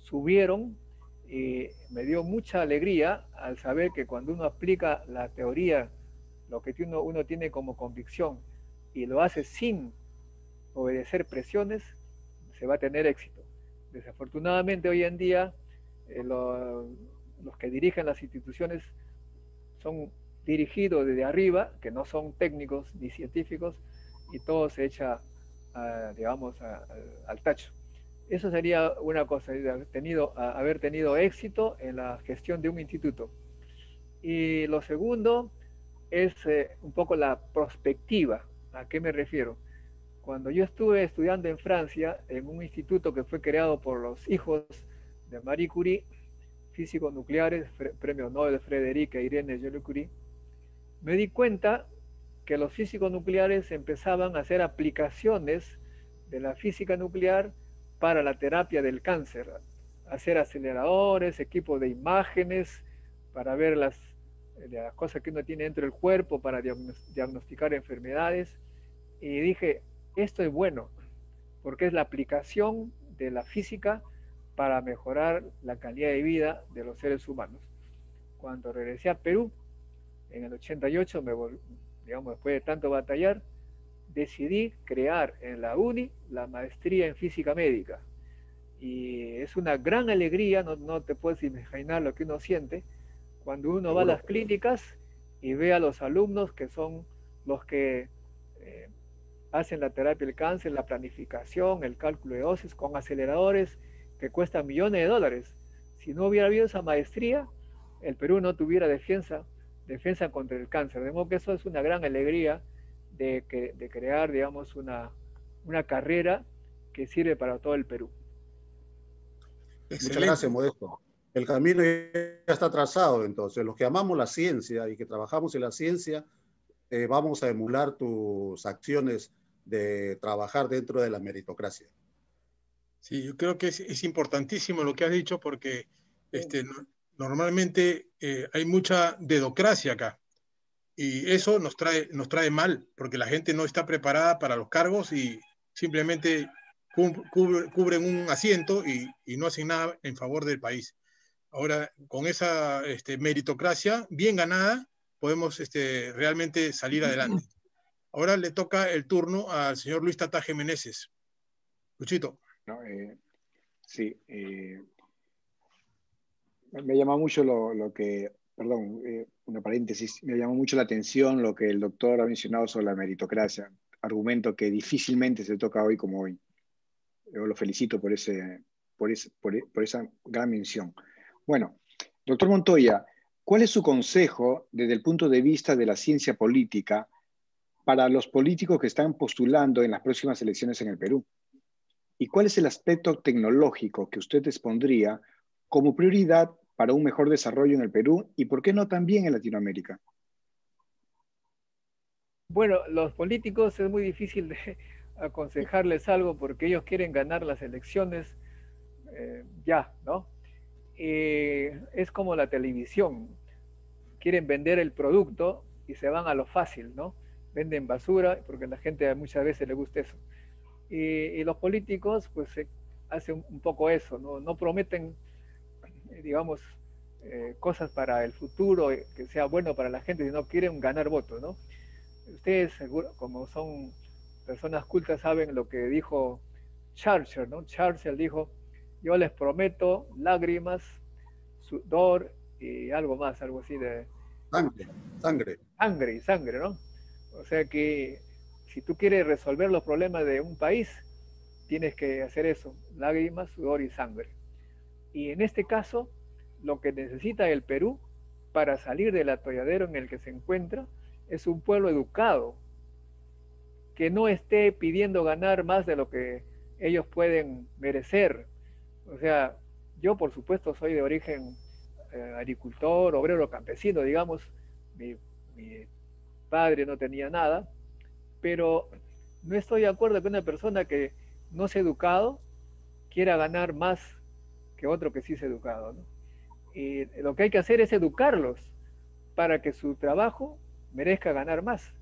subieron y me dio mucha alegría al saber que cuando uno aplica la teoría, lo que uno tiene como convicción y lo hace sin obedecer presiones, se va a tener éxito. Desafortunadamente hoy en día los que dirigen las instituciones son dirigidos desde arriba, que no son técnicos ni científicos, y todo se echa, digamos, al tacho. Eso sería una cosa, haber tenido éxito en la gestión de un instituto. Y lo segundo es un poco la prospectiva. ¿A qué me refiero? Cuando yo estuve estudiando en Francia, en un instituto que fue creado por los hijos de Marie Curie, físicos nucleares, premio Nobel Frédéric e Irene Joliot-Curie, me di cuenta que los físicos nucleares empezaban a hacer aplicaciones de la física nuclear para la terapia del cáncer, hacer aceleradores, equipos de imágenes para ver las cosas que uno tiene dentro del cuerpo, para diagnosticar enfermedades. Y dije, esto es bueno, porque es la aplicación de la física para mejorar la calidad de vida de los seres humanos. Cuando regresé a Perú, en el 88, digamos, después de tanto batallar, decidí crear en la UNI la maestría en física médica. Y es una gran alegría, no te puedes imaginar lo que uno siente, cuando uno va a las clínicas y ve a los alumnos que son los que hacen la terapia del cáncer, la planificación, el cálculo de dosis con aceleradores que cuestan millones de dólares. Si no hubiera habido esa maestría, el Perú no tuviera defensa contra el cáncer. De modo que eso es una gran alegría de crear, digamos, una carrera que sirve para todo el Perú. Excelente. Muchas gracias, Modesto. El camino ya está trazado, entonces. Los que amamos la ciencia y que trabajamos en la ciencia, vamos a emular tus acciones de trabajar dentro de la meritocracia. Sí, yo creo que es importantísimo lo que has dicho porque normalmente hay mucha dedocracia acá y eso nos trae mal porque la gente no está preparada para los cargos y simplemente cubren un asiento y no hacen nada en favor del país. Ahora, con esa meritocracia bien ganada, podemos realmente salir adelante. Ahora le toca el turno al señor Luis Tataje Meneses. Luchito. No, sí, me llama mucho lo que, perdón, una paréntesis, me llamó mucho la atención lo que el doctor ha mencionado sobre la meritocracia, argumento que difícilmente se toca hoy como hoy. Yo lo felicito por esa gran mención. Bueno, doctor Montoya, ¿cuál es su consejo desde el punto de vista de la ciencia política para los políticos que están postulando en las próximas elecciones en el Perú? ¿Y cuál es el aspecto tecnológico que usted expondría como prioridad para un mejor desarrollo en el Perú y por qué no también en Latinoamérica? Bueno, los políticos es muy difícil de aconsejarles algo porque ellos quieren ganar las elecciones ya, ¿no? Es como la televisión, quieren vender el producto y se van a lo fácil, ¿no? Venden basura porque a la gente muchas veces le gusta eso. Y los políticos pues hacen un poco eso, no prometen, digamos, cosas para el futuro que sea bueno para la gente, sino quieren ganar votos, ¿no? Ustedes seguro, como son personas cultas, saben lo que dijo Churchill, ¿no? Churchill dijo, yo les prometo lágrimas, sudor y algo más, algo así de... Sangre. Sangre y sangre, ¿no? O sea que si tú quieres resolver los problemas de un país, tienes que hacer eso, lágrimas, sudor y sangre. Y en este caso, lo que necesita el Perú para salir del atolladero en el que se encuentra es un pueblo educado, que no esté pidiendo ganar más de lo que ellos pueden merecer. O sea, yo por supuesto soy de origen agricultor, obrero, campesino, digamos, mi padre no tenía nada, pero no estoy de acuerdo que una persona que no se ha educado quiera ganar más que otro que sí se ha educado, ¿no? Y lo que hay que hacer es educarlos para que su trabajo merezca ganar más.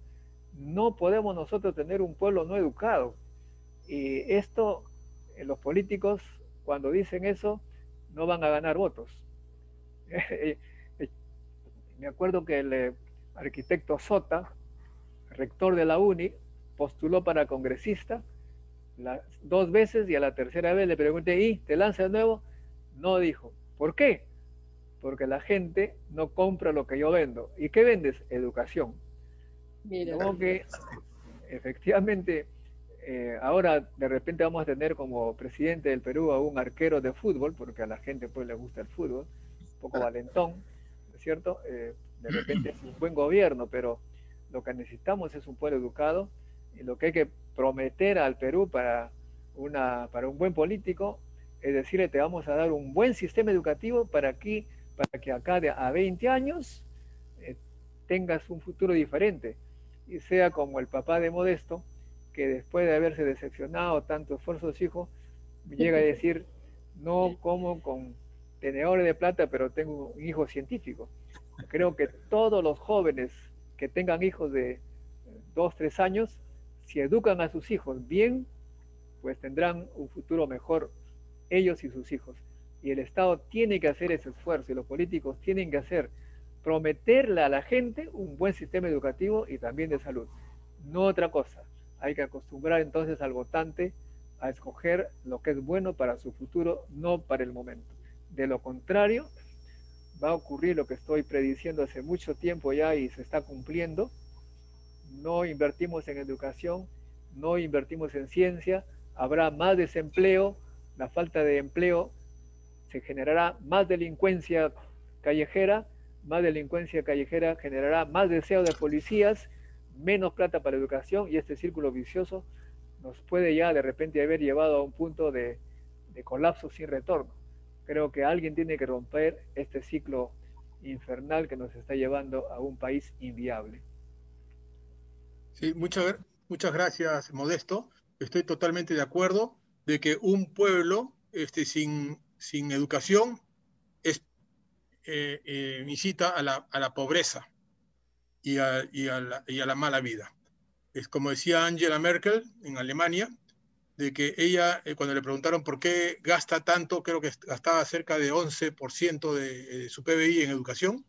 No podemos nosotros tener un pueblo no educado. Y esto, los políticos, cuando dicen eso, no van a ganar votos. Me acuerdo que el arquitecto Sota, rector de la UNI, postuló para congresista 2 veces y a la tercera vez le pregunté, ¿y te lanzas de nuevo? No, dijo. ¿Por qué? Porque la gente no compra lo que yo vendo. ¿Y qué vendes? Educación. Mira. Como que efectivamente ahora de repente vamos a tener como presidente del Perú a un arquero de fútbol, porque a la gente pues le gusta el fútbol, un poco valentón, ¿no es cierto? De repente es un buen gobierno, pero lo que necesitamos es un pueblo educado, y lo que hay que prometer al Perú para un buen político es decirle, te vamos a dar un buen sistema educativo para que acá a 20 años tengas un futuro diferente y sea como el papá de Modesto, que después de haberse decepcionado tanto esfuerzo de su hijo, llega a decir, no como con tenedores de plata, pero tengo un hijo científico. Creo que todos los jóvenes que tengan hijos de 2, 3 años, si educan a sus hijos bien, pues tendrán un futuro mejor ellos y sus hijos. Y el Estado tiene que hacer ese esfuerzo, y los políticos tienen que prometerle a la gente un buen sistema educativo y también de salud. No otra cosa. Hay que acostumbrar entonces al votante a escoger lo que es bueno para su futuro, no para el momento. De lo contrario, va a ocurrir lo que estoy prediciendo hace mucho tiempo ya y se está cumpliendo. No invertimos en educación, no invertimos en ciencia, habrá más desempleo, la falta de empleo se generará más delincuencia callejera generará más deseo de policías, menos plata para educación, y este círculo vicioso nos puede ya de repente haber llevado a un punto de colapso sin retorno. Creo que alguien tiene que romper este ciclo infernal que nos está llevando a un país inviable. Sí, muchas gracias, Modesto. Estoy totalmente de acuerdo de que un pueblo sin educación incita a la pobreza y a la mala vida. Es como decía Angela Merkel en Alemania, de que ella, cuando le preguntaron por qué gasta tanto, creo que gastaba cerca de 11% de su PBI en educación,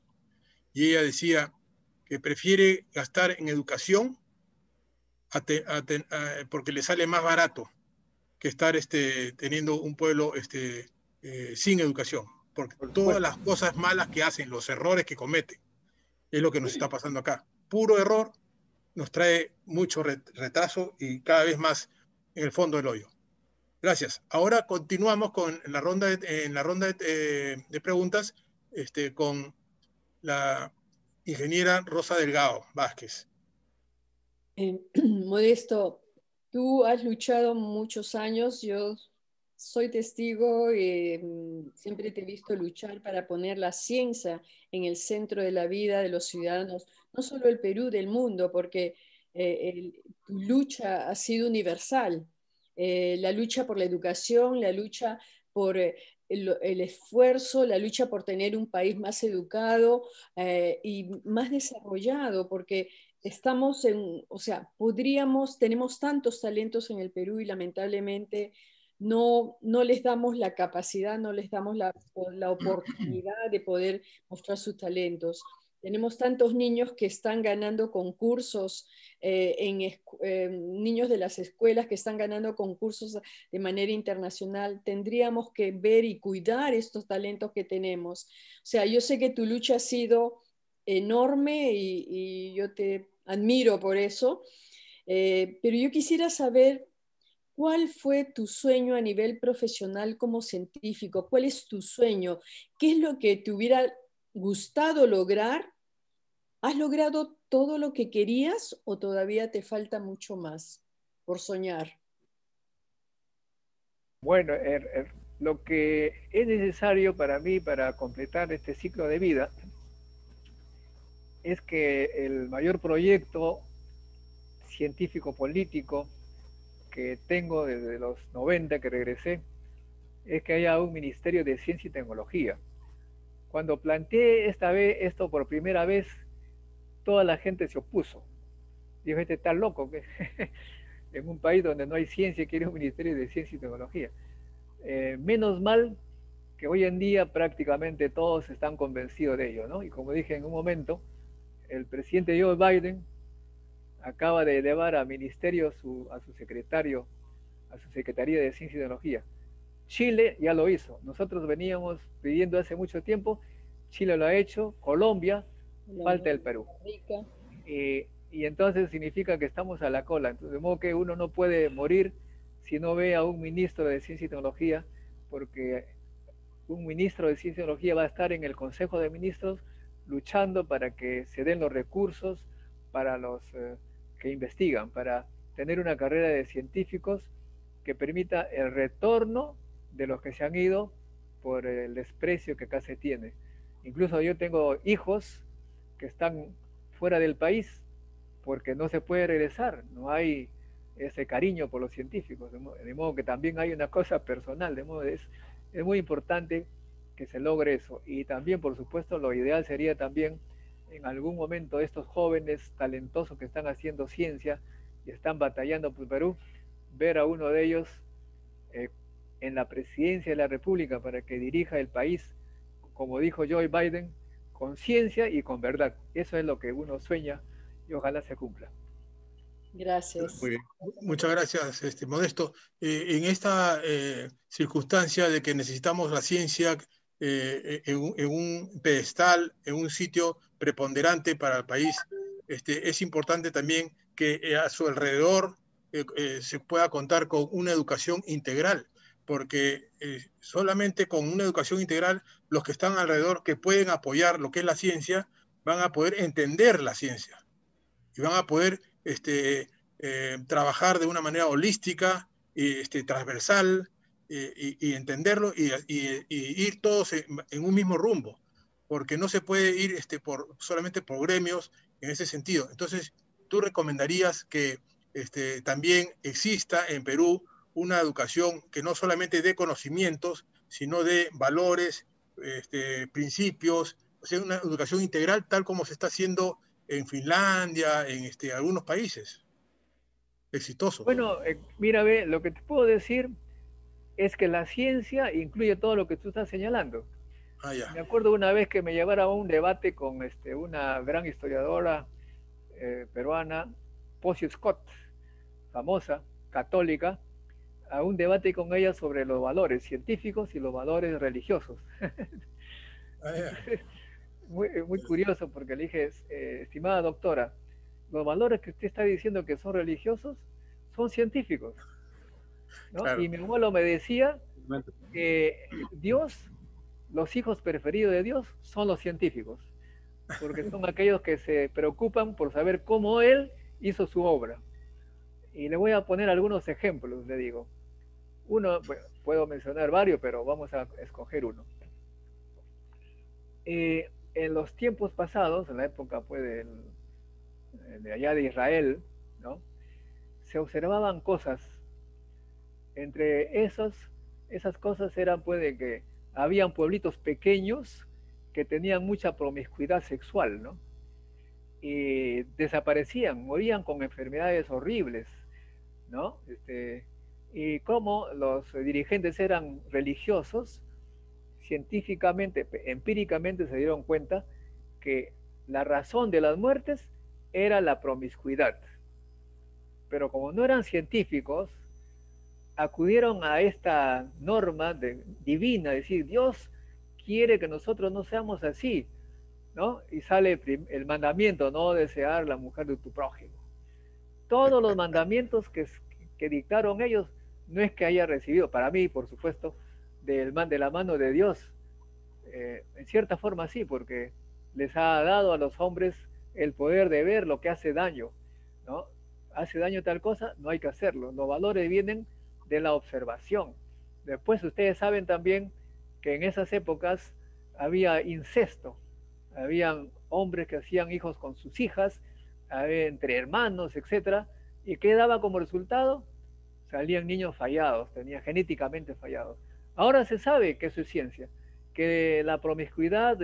y ella decía que prefiere gastar en educación porque le sale más barato que estar teniendo un pueblo sin educación, porque todas las cosas malas que hacen, los errores que cometen, es lo que nos está pasando acá. Puro error nos trae mucho retraso y cada vez más en el fondo del hoyo. Gracias. Ahora continuamos con la ronda de preguntas con la ingeniera Rosa Delgado Vázquez. Modesto, tú has luchado muchos años, yo soy testigo, siempre te he visto luchar para poner la ciencia en el centro de la vida de los ciudadanos, no solo del Perú, del mundo, porque tu lucha ha sido universal. La lucha por la educación, la lucha por el esfuerzo, la lucha por tener un país más educado y más desarrollado, porque estamos o sea, tenemos tantos talentos en el Perú y lamentablemente no les damos la capacidad, no les damos la oportunidad de poder mostrar sus talentos. Tenemos tantos niños que están ganando concursos, niños de las escuelas que están ganando concursos de manera internacional. Tendríamos que ver y cuidar estos talentos que tenemos. O sea, yo sé que tu lucha ha sido enorme y yo te admiro por eso, pero yo quisiera saber ¿cuál fue tu sueño a nivel profesional como científico? ¿Cuál es tu sueño? ¿Qué es lo que te hubiera gustado lograr? ¿Has logrado todo lo que querías o todavía te falta mucho más por soñar? Bueno, lo que es necesario para mí para completar este ciclo de vida es que el mayor proyecto científico-político que tengo desde los 90 que regresé es que haya un Ministerio de Ciencia y Tecnología. Cuando planteé esto por primera vez, toda la gente se opuso. Dijo, este está loco, que en un país donde no hay ciencia quiere un Ministerio de Ciencia y Tecnología. Menos mal que hoy en día prácticamente todos están convencidos de ello, ¿no? Y como dije en un momento, el presidente Joe Biden acaba de elevar a ministerio a su secretario, a su Secretaría de Ciencia y Tecnología. Chile ya lo hizo. Nosotros veníamos pidiendo hace mucho tiempo, Chile lo ha hecho, Colombia, falta el Perú. Y entonces significa que estamos a la cola. Entonces, de modo que uno no puede morir si no ve a un ministro de Ciencia y Tecnología, porque un ministro de Ciencia y Tecnología va a estar en el Consejo de Ministros luchando para que se den los recursos para los que investigan, para tener una carrera de científicos que permita el retorno de los que se han ido por el desprecio que acá se tiene. Incluso yo tengo hijos que están fuera del país porque no se puede regresar, no hay ese cariño por los científicos, de modo que también hay una cosa personal, de modo es muy importante que se logre eso. Y también, por supuesto, lo ideal sería también en algún momento estos jóvenes talentosos que están haciendo ciencia y están batallando por Perú, ver a uno de ellos en la presidencia de la República para que dirija el país, como dijo Joe Biden, con ciencia y con verdad. Eso es lo que uno sueña y ojalá se cumpla. Gracias. Muy bien. Muchas gracias, Modesto. En esta circunstancia de que necesitamos la ciencia en un pedestal, en un sitio preponderante para el país, es importante también que a su alrededor se pueda contar con una educación integral, porque solamente con una educación integral los que están alrededor, que pueden apoyar lo que es la ciencia, van a poder entender la ciencia y van a poder trabajar de una manera holística, transversal, y entenderlo y ir todos en un mismo rumbo, porque no se puede ir solamente por gremios en ese sentido. Entonces, ¿tú recomendarías que también exista en Perú una educación que no solamente dé conocimientos, sino de valores, principios, o sea, una educación integral tal como se está haciendo en Finlandia, en algunos países exitosos? Bueno, mira, ve, lo que te puedo decir es que la ciencia incluye todo lo que tú estás señalando. Ah, ya. Me acuerdo una vez que me llevaron a un debate con una gran historiadora peruana, Pocio Scott, famosa, católica, a un debate con ella sobre los valores científicos y los valores religiosos. Ah, ya. Muy curioso porque le dije, estimada doctora, los valores que usted está diciendo que son religiosos son científicos, ¿no? Claro. Y mi abuelo me decía que Dios, los hijos preferidos de Dios son los científicos, porque son aquellos que se preocupan por saber cómo Él hizo su obra. Y le voy a poner algunos ejemplos, le digo. Uno, bueno, puedo mencionar varios, pero vamos a escoger uno. En los tiempos pasados, en la época pues, de allá de Israel, ¿no? Se observaban cosas. Entre esas cosas eran pues de que habían pueblitos pequeños que tenían mucha promiscuidad sexual, ¿no? Y desaparecían, morían con enfermedades horribles, ¿no? Y como los dirigentes eran religiosos, científicamente, empíricamente se dieron cuenta que la razón de las muertes era la promiscuidad. Pero como no eran científicos, acudieron a esta norma divina, decir, Dios quiere que nosotros no seamos así, ¿no? Y sale el mandamiento, no desear la mujer de tu prójimo. Todos los mandamientos que dictaron ellos, no es que haya recibido, para mí, por supuesto, de la mano de Dios. En cierta forma sí, porque les ha dado a los hombres el poder de ver lo que hace daño, ¿no? Hace daño tal cosa, no hay que hacerlo. Los valores vienen de la observación. Después ustedes saben también que en esas épocas había incesto, habían hombres que hacían hijos con sus hijas, entre hermanos, etcétera, y ¿qué daba como resultado? Salían niños fallados, tenían genéticamente fallados. Ahora se sabe que eso es ciencia, que la promiscuidad,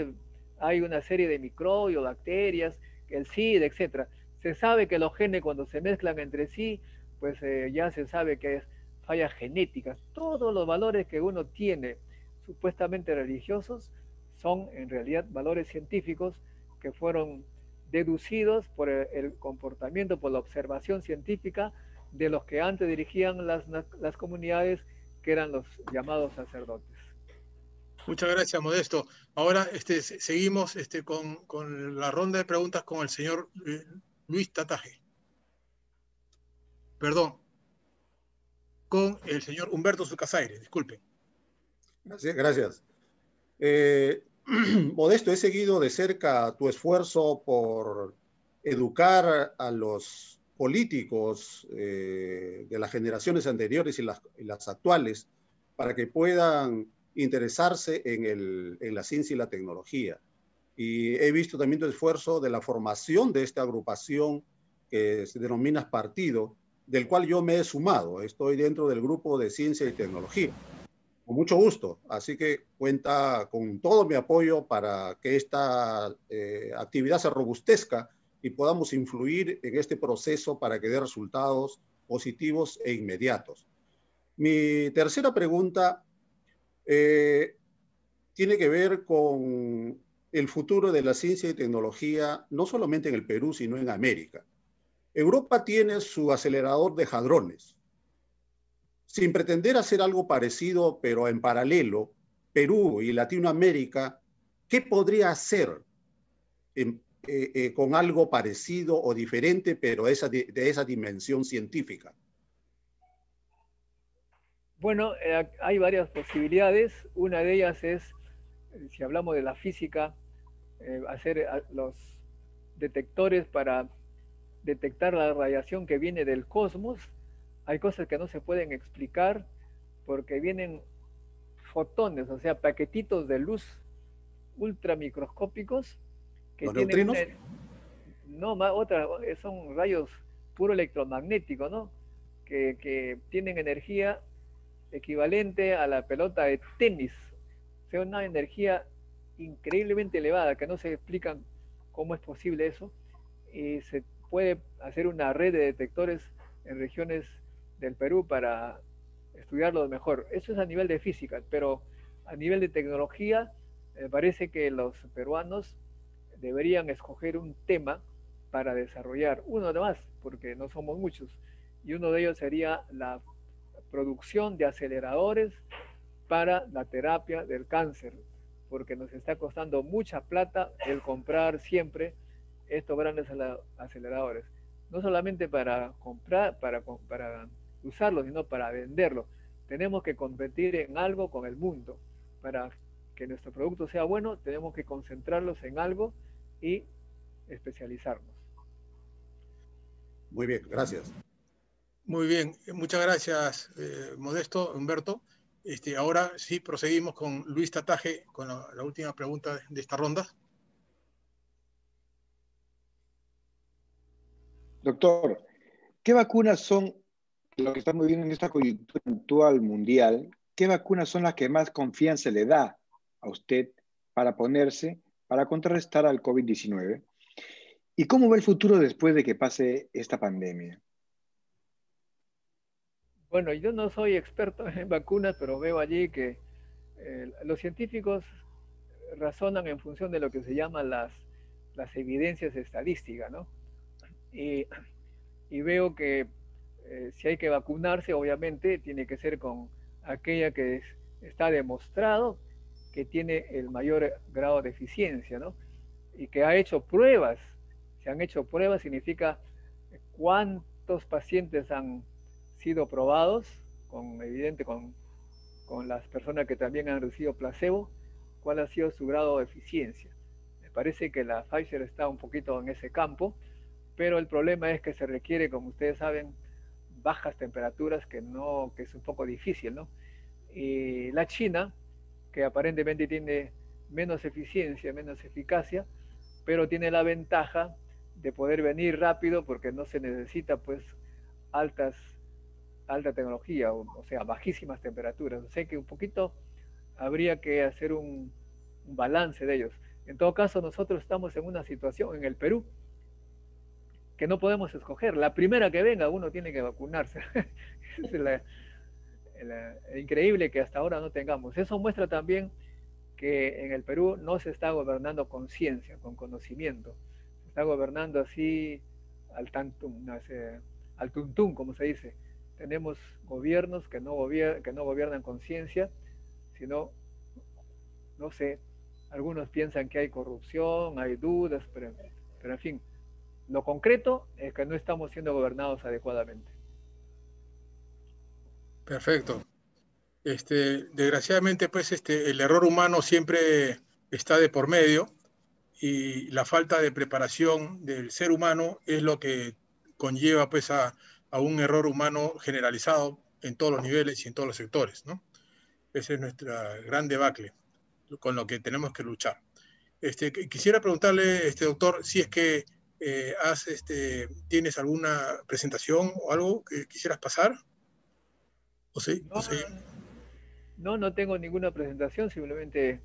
hay una serie de microbios, bacterias, el SIDA, etcétera. Se sabe que los genes cuando se mezclan entre sí, pues ya se sabe que es fallas genéticas. Todos los valores que uno tiene supuestamente religiosos son en realidad valores científicos que fueron deducidos por el comportamiento, por la observación científica de los que antes dirigían las comunidades, que eran los llamados sacerdotes. Muchas gracias, Modesto. Ahora seguimos con la ronda de preguntas con el señor Luis Tataje. Perdón, con el señor Humberto Sucasaire, disculpen. Gracias. Modesto, he seguido de cerca tu esfuerzo por educar a los políticos de las generaciones anteriores y las actuales para que puedan interesarse en la ciencia y la tecnología. Y he visto también tu esfuerzo de la formación de esta agrupación que se denomina Partido, del cual yo me he sumado. Estoy dentro del grupo de ciencia y tecnología. Con mucho gusto. Así que cuenta con todo mi apoyo para que esta actividad se robustezca y podamos influir en este proceso para que dé resultados positivos e inmediatos. Mi tercera pregunta tiene que ver con el futuro de la ciencia y tecnología, no solamente en el Perú, sino en América. Europa tiene su acelerador de hadrones. Sin pretender hacer algo parecido, pero en paralelo, Perú y Latinoamérica, ¿qué podría hacer con algo parecido o diferente, pero de esa dimensión científica? Bueno, hay varias posibilidades. Una de ellas es, si hablamos de la física, hacer los detectores para detectar la radiación que viene del cosmos. Hay cosas que no se pueden explicar porque vienen fotones, o sea, paquetitos de luz ultramicroscópicos que ¿Los tienen neutrinos? son rayos puro electromagnéticos, ¿no? Que tienen energía equivalente a la pelota de tenis, o sea, una energía increíblemente elevada que no se explican cómo es posible eso, y se puede hacer una red de detectores en regiones del Perú para estudiarlo mejor. Eso es a nivel de física, pero a nivel de tecnología parece que los peruanos deberían escoger un tema para desarrollar, uno de más, porque no somos muchos, y uno de ellos sería la producción de aceleradores para la terapia del cáncer, porque nos está costando mucha plata el comprar siempre estos grandes aceleradores, no solamente para comprar, para usarlo, sino para venderlo. Tenemos que competir en algo con el mundo. Para que nuestro producto sea bueno, tenemos que concentrarlos en algo y especializarnos. Muy bien, gracias. Muy bien, muchas gracias, Modesto, Humberto. Ahora sí proseguimos con Luis Tataje, con la última pregunta de esta ronda. Doctor, ¿qué vacunas son, lo que estamos viendo en esta coyuntura actual mundial, qué vacunas son las que más confianza le da a usted para ponerse, para contrarrestar al COVID-19? ¿Y cómo ve el futuro después de que pase esta pandemia? Bueno, yo no soy experto en vacunas, pero veo allí que los científicos razonan en función de lo que se llaman las las evidencias estadísticas, ¿no? Y veo que si hay que vacunarse, obviamente tiene que ser con aquella que está demostrado que tiene el mayor grado de eficiencia, ¿no? Y que ha hecho pruebas. Se han hecho pruebas, significa cuántos pacientes han sido probados, con las personas que también han recibido placebo, cuál ha sido su grado de eficiencia. Me parece que la Pfizer está un poquito en ese campo, pero el problema es que se requiere, como ustedes saben, bajas temperaturas, que es un poco difícil, ¿no? Y la China, que aparentemente tiene menos eficiencia, menos eficacia, pero tiene la ventaja de poder venir rápido porque no se necesita pues alta tecnología, o sea, bajísimas temperaturas. O sea que un poquito habría que hacer un balance de ellos. En todo caso, nosotros estamos en una situación en el Perú que no podemos escoger. La primera que venga, uno tiene que vacunarse. Es increíble que hasta ahora no tengamos. Eso muestra también que en el Perú no se está gobernando con ciencia, con conocimiento. Se está gobernando así al tuntún, como se dice. Tenemos gobiernos que no gobiernan con ciencia, sino, no sé, algunos piensan que hay corrupción, hay dudas, pero en fin, lo concreto es que no estamos siendo gobernados adecuadamente. Perfecto. Desgraciadamente, pues, el error humano siempre está de por medio y la falta de preparación del ser humano es lo que conlleva, pues, a un error humano generalizado en todos los niveles y en todos los sectores, ¿no? Ese es nuestro gran debacle con lo que tenemos que luchar. Quisiera preguntarle, doctor, si es que tienes alguna presentación o algo que quisieras pasar. ¿O sí? No tengo ninguna presentación, simplemente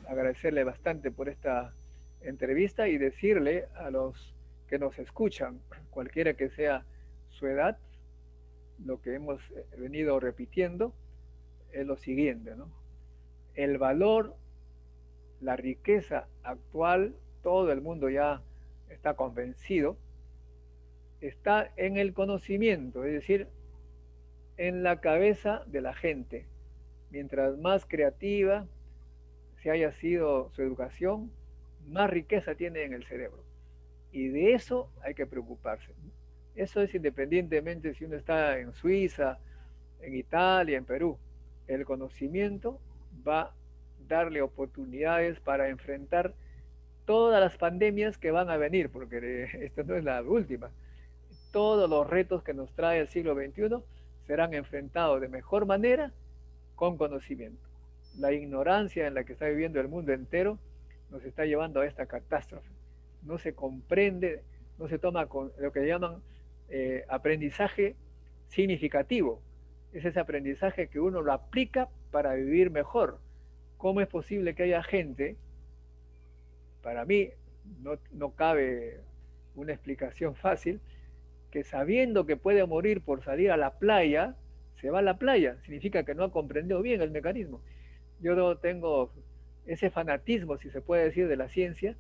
agradecerle bastante por esta entrevista y decirle a los que nos escuchan, cualquiera que sea su edad, lo que hemos venido repitiendo es lo siguiente, ¿no? El valor, la riqueza actual, todo el mundo ya está convencido, está en el conocimiento, es decir, en la cabeza de la gente. Mientras más creativa se haya sido su educación, más riqueza tiene en el cerebro. Y de eso hay que preocuparse. Eso es independientemente si uno está en Suiza, en Italia, en Perú. El conocimiento va a darle oportunidades para enfrentar todas las pandemias que van a venir, porque esta no es la última. Todos los retos que nos trae el siglo XXI serán enfrentados de mejor manera con conocimiento. La ignorancia en la que está viviendo el mundo entero nos está llevando a esta catástrofe. No se comprende, no se toma con lo que llaman aprendizaje significativo. Es ese aprendizaje que uno lo aplica para vivir mejor. ¿Cómo es posible que haya gente? Para mí no cabe una explicación fácil, que sabiendo que puede morir por salir a la playa, se va a la playa. Significa que no ha comprendido bien el mecanismo. Yo no tengo ese fanatismo, si se puede decir, de la ciencia,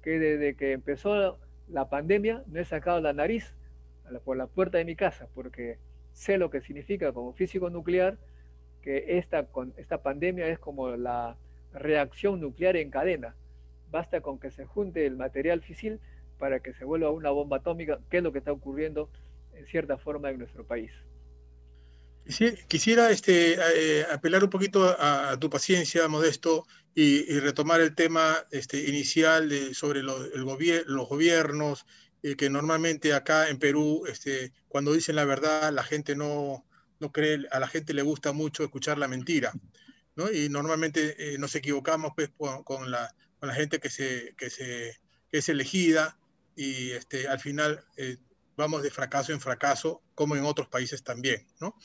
que desde que empezó la pandemia no he sacado la nariz por la puerta de mi casa, porque sé lo que significa como físico nuclear, que esta pandemia es como la reacción nuclear en cadena. Basta con que se junte el material físil para que se vuelva una bomba atómica, que es lo que está ocurriendo en cierta forma en nuestro país. Quisiera apelar un poquito a tu paciencia, Modesto, y retomar el tema inicial sobre los gobiernos, que normalmente acá en Perú, cuando dicen la verdad, la gente no cree, a la gente le gusta mucho escuchar la mentira, ¿no? Y normalmente nos equivocamos pues, con la gente que es elegida y al final vamos de fracaso en fracaso, como en otros países también, ¿no?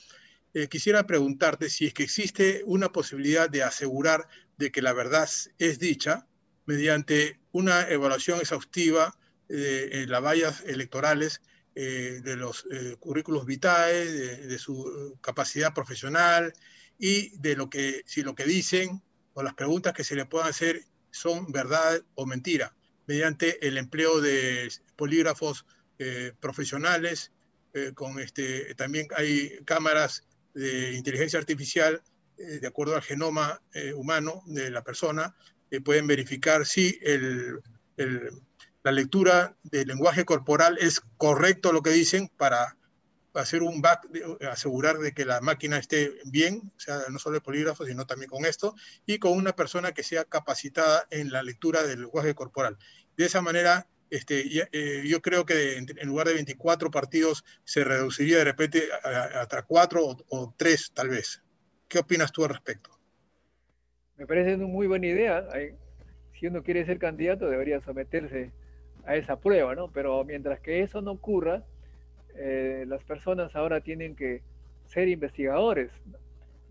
Quisiera preguntarte si es que existe una posibilidad de asegurar de que la verdad es dicha mediante una evaluación exhaustiva de las vallas electorales, de los currículos vitae, de su capacidad profesional y de si lo que dicen o las preguntas que se le puedan hacer son verdad o mentira, mediante el empleo de polígrafos profesionales, también hay cámaras de inteligencia artificial de acuerdo al genoma humano de la persona, pueden verificar si la lectura del lenguaje corporal es correcto lo que dicen para hacer un back, asegurar de que la máquina esté bien, o sea, no solo el polígrafo, sino también con esto, y con una persona que sea capacitada en la lectura del lenguaje corporal. De esa manera, yo creo que en lugar de 24 partidos se reduciría de repente hasta 4 o 3 tal vez. ¿Qué opinas tú al respecto? Me parece una muy buena idea. Si uno quiere ser candidato debería someterse a esa prueba, ¿no? Pero mientras que eso no ocurra, las personas ahora tienen que ser investigadores,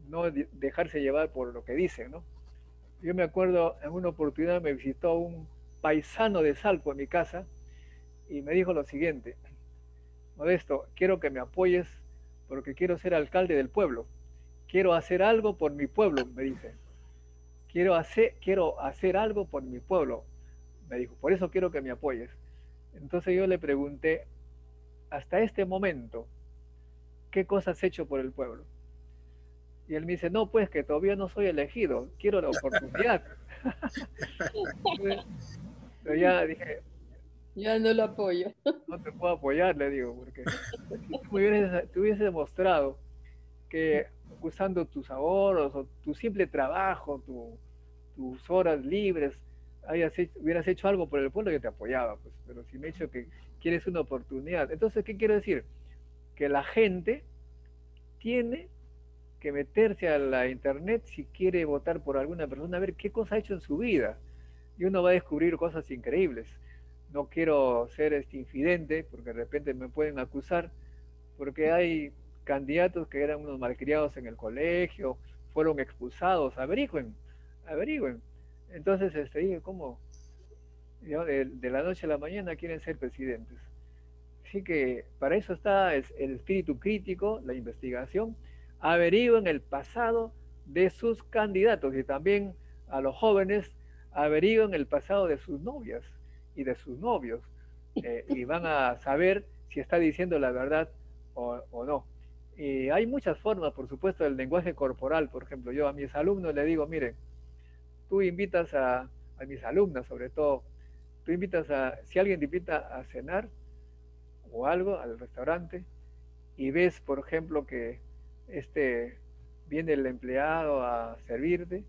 no dejarse llevar por lo que dicen, ¿no? Yo me acuerdo, en una oportunidad me visitó un paisano de Salpo en mi casa y me dijo lo siguiente: Modesto, quiero que me apoyes porque quiero ser alcalde del pueblo. Quiero hacer algo por mi pueblo, me dice. Quiero hacer algo por mi pueblo, me dijo. Por eso quiero que me apoyes. Entonces yo le pregunté, hasta este momento, ¿qué cosas has hecho por el pueblo? Y él me dice, no, pues que todavía no soy elegido, quiero la oportunidad. Pero ya dije, ya no lo apoyo. No te puedo apoyar, le digo, porque si tú hubieses demostrado que usando tus ahorros o tu simple trabajo, tus horas libres, hubieras hecho algo por el pueblo, yo te apoyaba, pues. Pero si me he dicho que quieres una oportunidad, entonces, ¿qué quiero decir? Que la gente tiene que meterse a la internet si quiere votar por alguna persona, a ver qué cosa ha hecho en su vida, y uno va a descubrir cosas increíbles. No quiero ser infidente, porque de repente me pueden acusar, porque hay candidatos que eran unos malcriados en el colegio, fueron expulsados, averigüen. Entonces, dije, ¿cómo? De la noche a la mañana quieren ser presidentes. Así que para eso está el espíritu crítico, la investigación. Averigüen el pasado de sus candidatos y también a los jóvenes averigüen el pasado de sus novias y de sus novios y van a saber si está diciendo la verdad o no. Y hay muchas formas, por supuesto, del lenguaje corporal. Por ejemplo, yo a mis alumnos les digo, miren, tú invitas a mis alumnas sobre todo, si alguien te invita a cenar o algo al restaurante y ves, por ejemplo, que viene el empleado a servirte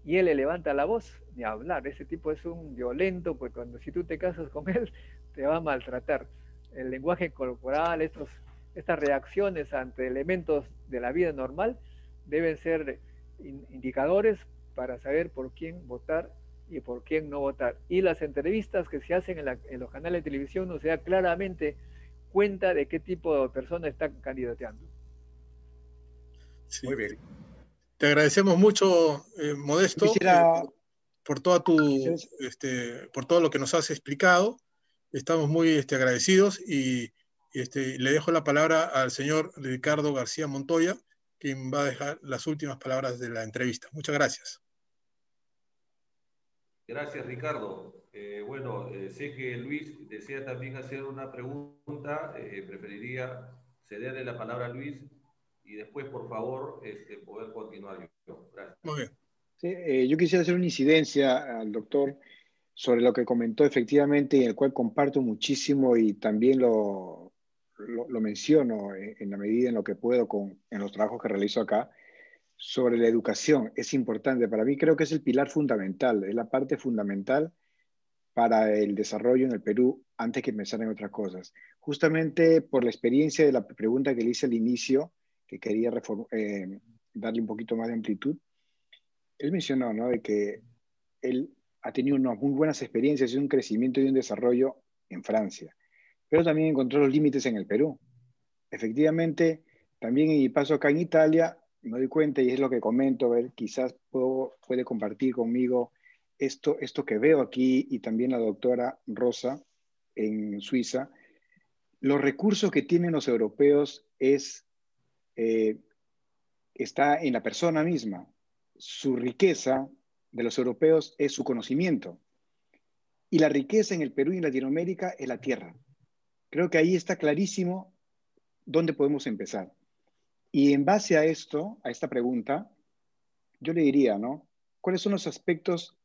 y él le levanta la voz, ni hablar, ese tipo es un violento, pues si tú te casas con él, te va a maltratar. El lenguaje corporal, estas reacciones ante elementos de la vida normal deben ser indicadores para saber por quién votar y por quién no votar. Y las entrevistas que se hacen en los canales de televisión no se da claramente cuenta de qué tipo de persona está candidateando. Sí. Muy bien. Te agradecemos mucho, Modesto, por por todo lo que nos has explicado. Estamos muy agradecidos y le dejo la palabra al señor Ricardo García Montoya, quien va a dejar las últimas palabras de la entrevista. Muchas gracias. Gracias, Ricardo. Sé que Luis desea también hacer una pregunta. Preferiría cederle la palabra a Luis y después, por favor, poder continuar yo. Gracias. Muy bien. Sí, yo quisiera hacer una incidencia al doctor sobre lo que comentó efectivamente y el cual comparto muchísimo y también lo menciono en la medida en lo que puedo en los trabajos que realizo acá, sobre la educación. Es importante, para mí creo que es el pilar fundamental, es la parte fundamental para el desarrollo en el Perú antes que pensar en otras cosas. Justamente por la experiencia de la pregunta que le hice al inicio, que quería darle un poquito más de amplitud, él mencionó, ¿no?, de que él ha tenido unas muy buenas experiencias y un crecimiento y un desarrollo en Francia, pero también encontró los límites en el Perú. Efectivamente, también en mi paso acá en Italia, me doy cuenta, y es lo que comento, ver, quizás puede compartir conmigo esto que veo aquí, y también la doctora Rosa en Suiza. Los recursos que tienen los europeos está en la persona misma. Su riqueza de los europeos es su conocimiento. y la riqueza en el Perú y en Latinoamérica es la tierra. Creo que ahí está clarísimo dónde podemos empezar. Y en base a esto, a esta pregunta, yo le diría, ¿no? ¿Cuáles son los aspectos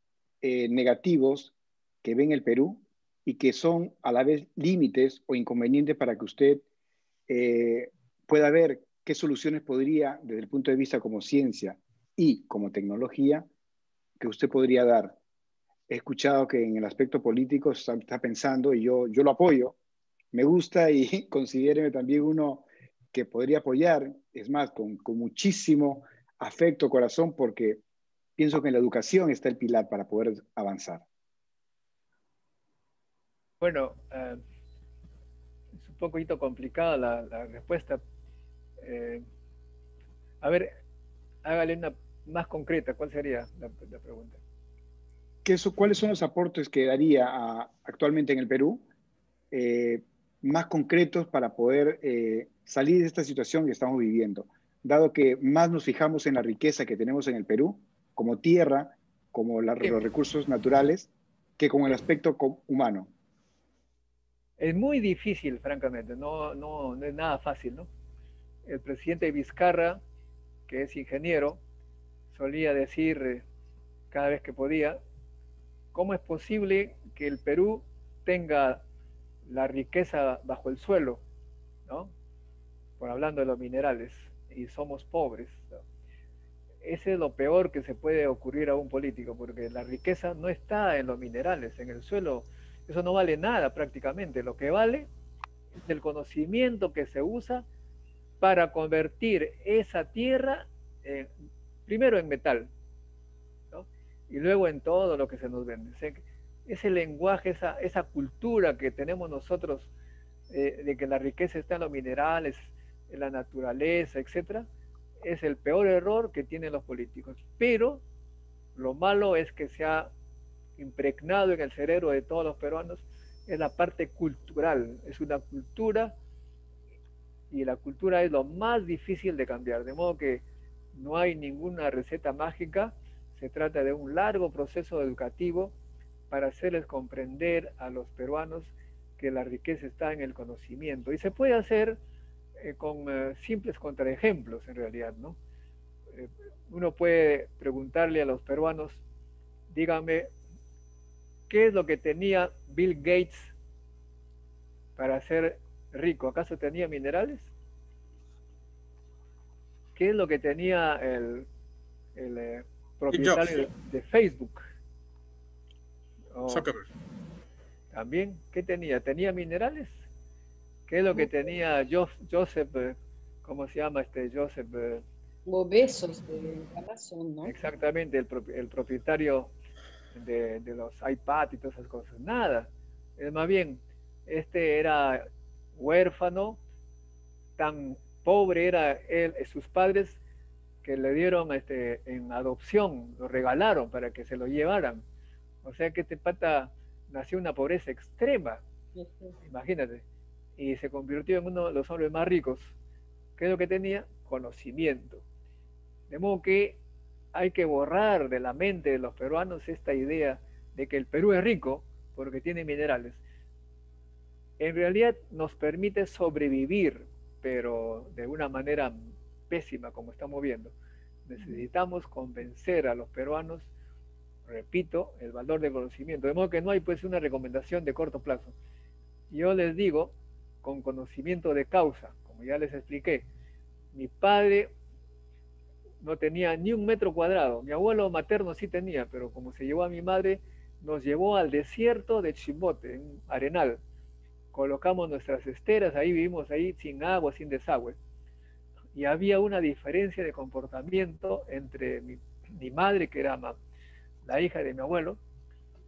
negativos que ve en el Perú y que son a la vez límites o inconvenientes para que usted pueda ver qué soluciones podría, desde el punto de vista como ciencia y como tecnología, que usted podría dar? He escuchado que en el aspecto político está pensando, y yo lo apoyo, me gusta y considéreme también uno que podría apoyar, es más, con muchísimo afecto, corazón, porque pienso que en la educación está el pilar para poder avanzar. Bueno, es un poquito complicada la respuesta. A ver, hágale una más concreta. ¿Cuál sería la pregunta? ¿Cuáles son los aportes que daría actualmente en el Perú más concretos para poder salir de esta situación que estamos viviendo? Dado que más nos fijamos en la riqueza que tenemos en el Perú, como tierra, como los recursos naturales, que con el aspecto humano. Es muy difícil, francamente, no es nada fácil, ¿no? El presidente Vizcarra, que es ingeniero, solía decir cada vez que podía, ¿cómo es posible que el Perú tenga la riqueza bajo el suelo, ¿no? Por hablando de los minerales, y somos pobres, ¿no? Ese es lo peor que se puede ocurrir a un político, porque la riqueza no está en los minerales, en el suelo. Eso no vale nada prácticamente. Lo que vale es el conocimiento que se usa para convertir esa tierra primero en metal, ¿no? Y luego en todo lo que se nos vende. Ese lenguaje, esa cultura que tenemos nosotros de que la riqueza está en los minerales, en la naturaleza, etcétera, es el peor error que tienen los políticos. Pero lo malo es que se ha impregnado en el cerebro de todos los peruanos es la parte cultural. Es una cultura y la cultura es lo más difícil de cambiar. De modo que no hay ninguna receta mágica. Se trata de un largo proceso educativo para hacerles comprender a los peruanos que la riqueza está en el conocimiento. Y se puede hacer con simples contraejemplos, en realidad, ¿no? Uno puede preguntarle a los peruanos, dígame, ¿qué es lo que tenía Bill Gates para ser rico? ¿Acaso tenía minerales? ¿Qué es lo que tenía el propietario de Facebook? Zuckerberg. También, ¿qué tenía? ¿Tenía minerales? ¿Qué es lo que tenía Joseph, ¿cómo se llama Joseph? Bezos de Amazon, ¿no? Exactamente, el propietario de los iPad y todas esas cosas. Nada. Es más bien, era huérfano, tan pobre era él, sus padres, que le dieron en adopción, lo regalaron para que se lo llevaran. O sea que este pata nació en una pobreza extrema, imagínate, y se convirtió en uno de los hombres más ricos. ¿Qué es lo que tenía? Conocimiento. De modo que hay que borrar de la mente de los peruanos esta idea de que el Perú es rico porque tiene minerales. En realidad nos permite sobrevivir, pero de una manera pésima, como estamos viendo. Necesitamos convencer a los peruanos, repito, el valor del conocimiento. De modo que no hay pues una recomendación de corto plazo. Yo les digo, con conocimiento de causa, como ya les expliqué, mi padre no tenía ni 1 metro cuadrado. Mi abuelo materno sí tenía, pero como se llevó a mi madre, nos llevó al desierto de Chimbote, en Arenal. Colocamos nuestras esteras, ahí vivimos ahí sin agua, sin desagüe. Y había una diferencia de comportamiento entre mi madre, que era la hija de mi abuelo,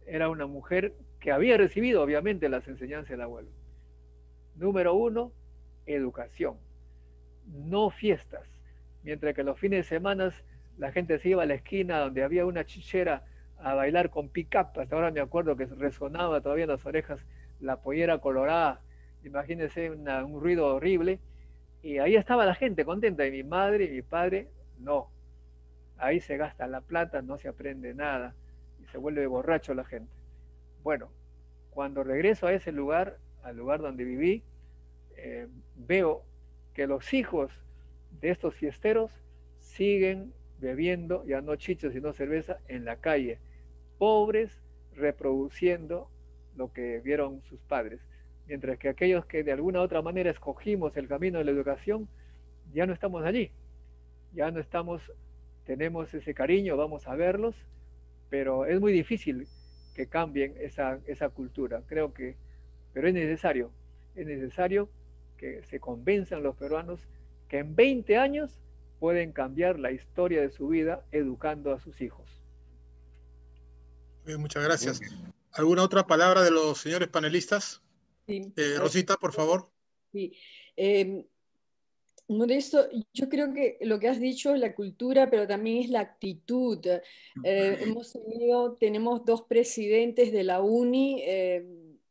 era una mujer que había recibido obviamente las enseñanzas del abuelo. Número 1, educación. No fiestas. Mientras que los fines de semana la gente se iba a la esquina donde había una chichera a bailar con pick-up. Hasta ahora me acuerdo que resonaba todavía en las orejas la pollera colorada. Imagínense un ruido horrible. Y ahí estaba la gente contenta. Y mi madre y mi padre, no. Ahí se gasta la plata, no se aprende nada. Y se vuelve borracho la gente. Bueno, cuando regreso a ese lugar, al lugar donde viví, veo que los hijos de estos fiesteros siguen bebiendo, ya no chichos sino cerveza, en la calle, pobres, reproduciendo lo que vieron sus padres, mientras que aquellos que de alguna u otra manera escogimos el camino de la educación, ya no estamos allí, ya no estamos, tenemos ese cariño, vamos a verlos, pero es muy difícil que cambien esa cultura, creo que, pero es necesario que se convenzan los peruanos que en 20 años pueden cambiar la historia de su vida educando a sus hijos. Bien, muchas gracias. ¿Alguna otra palabra de los señores panelistas? Sí. Rosita, por favor. Sí. Modesto, yo creo que lo que has dicho es la cultura, pero también es la actitud. Tenemos dos presidentes de la UNI,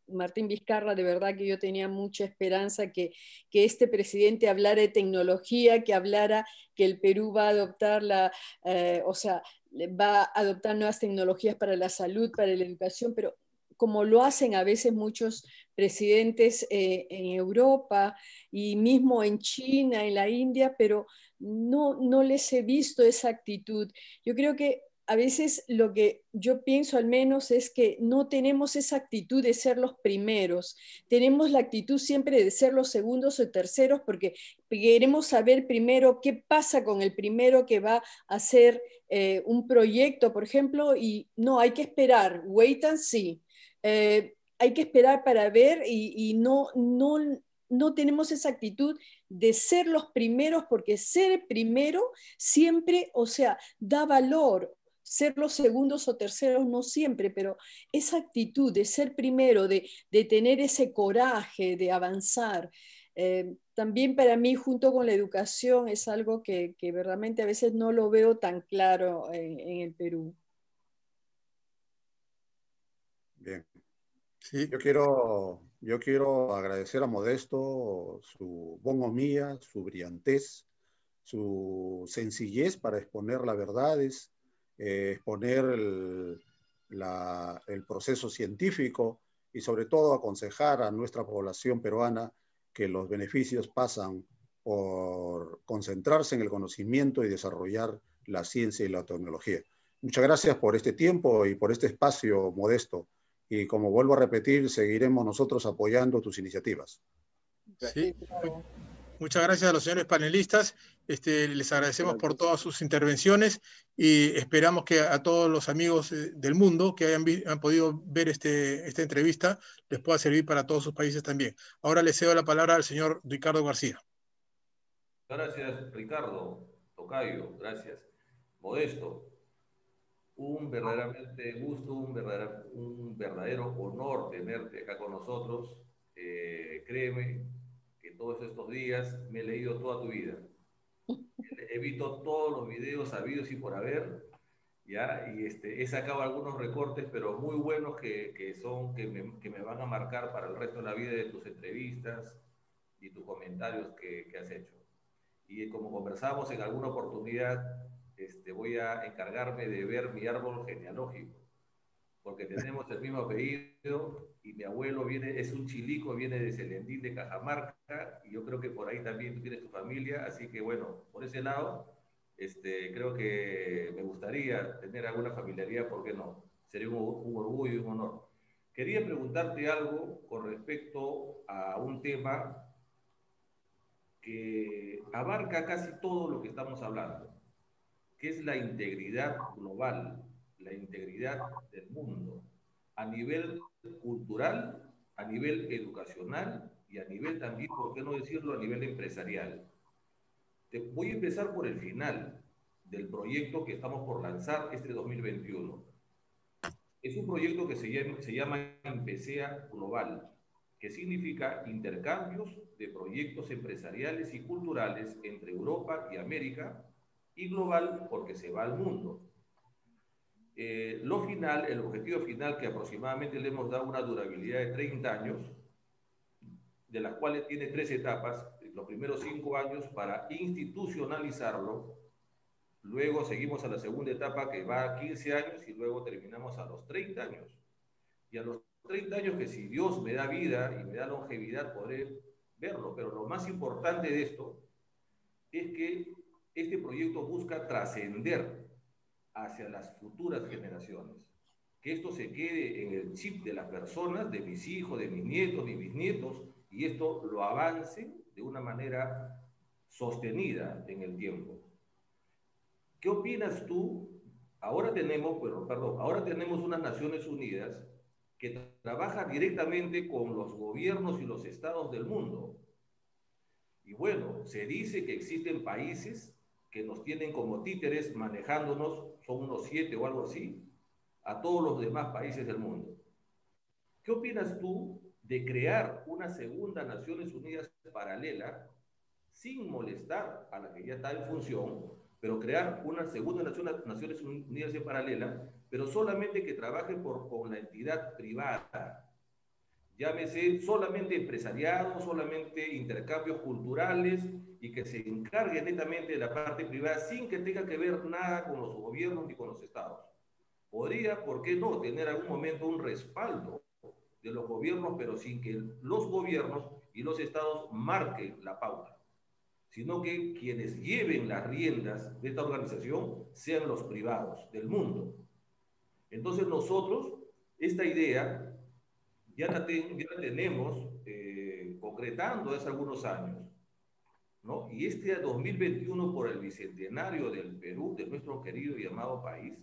Martín Vizcarra, de verdad que yo tenía mucha esperanza que este presidente hablara de tecnología, que hablara que el Perú va a adoptar va a adoptar nuevas tecnologías para la salud, para la educación, pero como lo hacen a veces muchos presidentes en Europa y mismo en China, en la India, pero no les he visto esa actitud. Yo creo que a veces lo que yo pienso al menos es que no tenemos esa actitud de ser los primeros, tenemos la actitud siempre de ser los segundos o terceros porque queremos saber primero qué pasa con el primero que va a hacer un proyecto, por ejemplo, y no, hay que esperar, wait and see. Hay que esperar para ver y no tenemos esa actitud de ser los primeros, porque ser primero siempre, o sea, da valor. Ser los segundos o terceros no siempre, pero esa actitud de ser primero, de tener ese coraje, de avanzar, también para mí junto con la educación es algo que verdaderamente a veces no lo veo tan claro en el Perú. Bien. Sí. Yo quiero agradecer a Modesto su bonhomía, su brillantez, su sencillez para exponer las verdades, exponer el proceso científico y sobre todo aconsejar a nuestra población peruana que los beneficios pasan por concentrarse en el conocimiento y desarrollar la ciencia y la tecnología. Muchas gracias por este tiempo y por este espacio, Modesto. Y como vuelvo a repetir, seguiremos nosotros apoyando tus iniciativas. Sí. Muchas gracias a los señores panelistas. Les agradecemos por todas sus intervenciones y esperamos que a todos los amigos del mundo que han podido ver esta entrevista les pueda servir para todos sus países también. Ahora le cedo la palabra al señor Ricardo García. Gracias, Ricardo. Tocayo, gracias. Modesto. Un verdaderamente gusto, un verdadero honor tenerte acá con nosotros. Créeme que todos estos días me he leído toda tu vida. He visto todos los videos habidos y por haber, ¿ya? Y he sacado algunos recortes, pero muy buenos que me van a marcar para el resto de la vida de tus entrevistas y tus comentarios que has hecho. Y como conversamos en alguna oportunidad, voy a encargarme de ver mi árbol genealógico, porque tenemos el mismo apellido y mi abuelo es un chilico, viene de Celendín de Cajamarca, y yo creo que por ahí también tú tienes tu familia, así que bueno, por ese lado, creo que me gustaría tener alguna familiaridad, ¿por qué no? Sería un orgullo y un honor. Quería preguntarte algo con respecto a un tema que abarca casi todo lo que estamos hablando, que es la integridad global, la integridad del mundo, a nivel cultural, a nivel educacional y a nivel también, por qué no decirlo, a nivel empresarial. Voy a empezar por el final del proyecto que estamos por lanzar este 2021. Es un proyecto que se llama INPESEA Global, que significa intercambios de proyectos empresariales y culturales entre Europa y América, y global porque se va al mundo. El objetivo final, que aproximadamente le hemos dado una durabilidad de 30 años, de las cuales tiene 3 etapas, los primeros 5 años para institucionalizarlo, luego seguimos a la segunda etapa que va a 15 años y luego terminamos a los 30 años. Y a los 30 años que si Dios me da vida y me da longevidad podré verlo, pero lo más importante de esto es que este proyecto busca trascender hacia las futuras generaciones. Que esto se quede en el chip de las personas, de mis hijos, de mis nietos, de mis bisnietos, y esto lo avance de una manera sostenida en el tiempo. ¿Qué opinas tú? Ahora tenemos unas Naciones Unidas que trabajan directamente con los gobiernos y los estados del mundo. Y bueno, se dice que existen países que nos tienen como títeres manejándonos, son unos 7 o algo así, a todos los demás países del mundo. ¿Qué opinas tú de crear una segunda Naciones Unidas paralela sin molestar a la que ya está en función, pero crear una segunda Naciones Unidas en paralela, pero solamente que trabaje con la entidad privada? Llámese solamente empresariado, solamente intercambios culturales y que se encargue netamente de la parte privada sin que tenga que ver nada con los gobiernos ni con los estados. Podría, ¿por qué no?, tener algún momento un respaldo de los gobiernos, pero sin que los gobiernos y los estados marquen la pauta, sino que quienes lleven las riendas de esta organización sean los privados del mundo. Entonces nosotros, esta idea ya la tenemos concretando hace algunos años, ¿no? Y este 2021, por el bicentenario del Perú, de nuestro querido y amado país,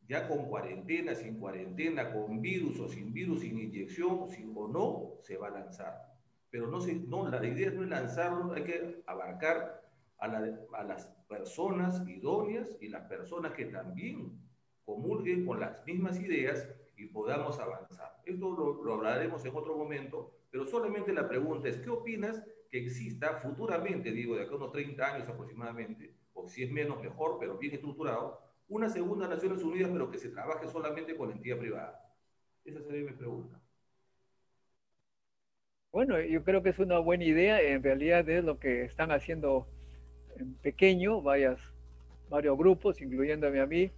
ya con cuarentena, sin cuarentena, con virus o sin virus, sin inyección, sin o no, se va a lanzar. Pero la idea no es lanzarlo, hay que abarcar a las personas idóneas y las personas que también comulguen con las mismas ideas y podamos avanzar. Esto lo hablaremos en otro momento, pero solamente la pregunta es, ¿qué opinas que exista futuramente, digo, de acá a unos 30 años aproximadamente, o si es menos mejor, pero bien estructurado, una segunda Naciones Unidas, pero que se trabaje solamente con la entidad privada? Esa sería mi pregunta. Bueno, yo creo que es una buena idea. En realidad es lo que están haciendo en pequeño varios grupos, incluyéndome a mí.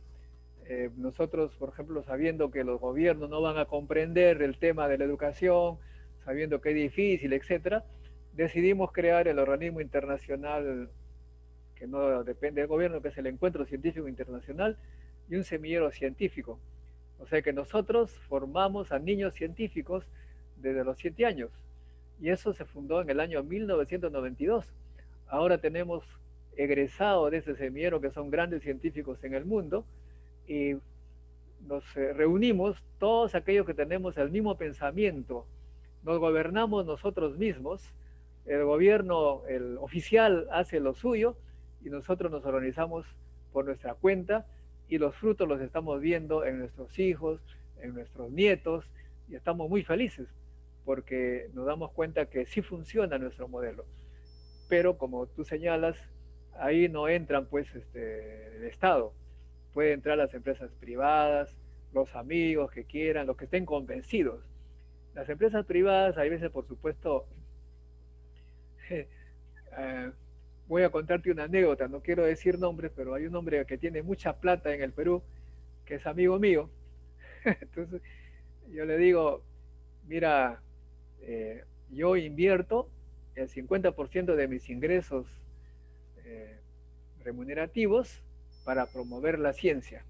Nosotros, por ejemplo, sabiendo que los gobiernos no van a comprender el tema de la educación, sabiendo que es difícil, etcétera, decidimos crear el organismo internacional que no depende del gobierno, que es el Encuentro Científico Internacional, y un semillero científico. O sea que nosotros formamos a niños científicos desde los 7 años, y eso se fundó en el año 1992. Ahora tenemos egresados de ese semillero que son grandes científicos en el mundo, y nos reunimos todos aquellos que tenemos el mismo pensamiento. Nos gobernamos nosotros mismos, el gobierno, el oficial hace lo suyo y nosotros nos organizamos por nuestra cuenta y los frutos los estamos viendo en nuestros hijos, en nuestros nietos, y estamos muy felices porque nos damos cuenta que sí funciona nuestro modelo. Pero como tú señalas, ahí no entran pues el Estado. Pueden entrar las empresas privadas, los amigos que quieran, los que estén convencidos. Las empresas privadas, hay veces, por supuesto, voy a contarte una anécdota, no quiero decir nombres, pero hay un hombre que tiene mucha plata en el Perú, que es amigo mío. Entonces, yo le digo, mira, yo invierto el 50% de mis ingresos remunerativos para promover la ciencia.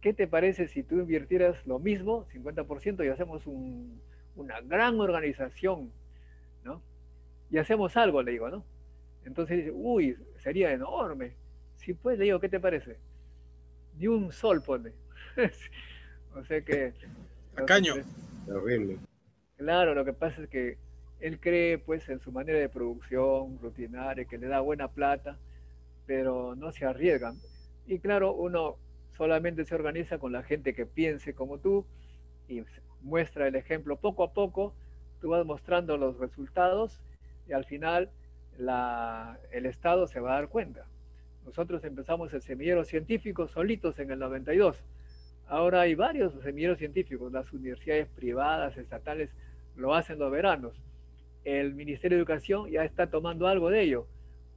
¿Qué te parece si tú invirtieras lo mismo, 50%, y hacemos una gran organización, ¿no? Y hacemos algo, le digo, ¿no? Entonces dice, uy, sería enorme. Sí, pues, le digo, ¿qué te parece? Ni un sol pone. O sea que... Tacaño. Terrible. Claro, lo que pasa es que él cree pues en su manera de producción rutinaria, que le da buena plata, pero no se arriesgan. Y claro, uno solamente se organiza con la gente que piense como tú y muestra el ejemplo. Poco a poco tú vas mostrando los resultados y al final el Estado se va a dar cuenta. Nosotros empezamos el semillero científico solitos en el 92. Ahora hay varios semilleros científicos, las universidades privadas, estatales, lo hacen los veranos. El Ministerio de Educación ya está tomando algo de ello.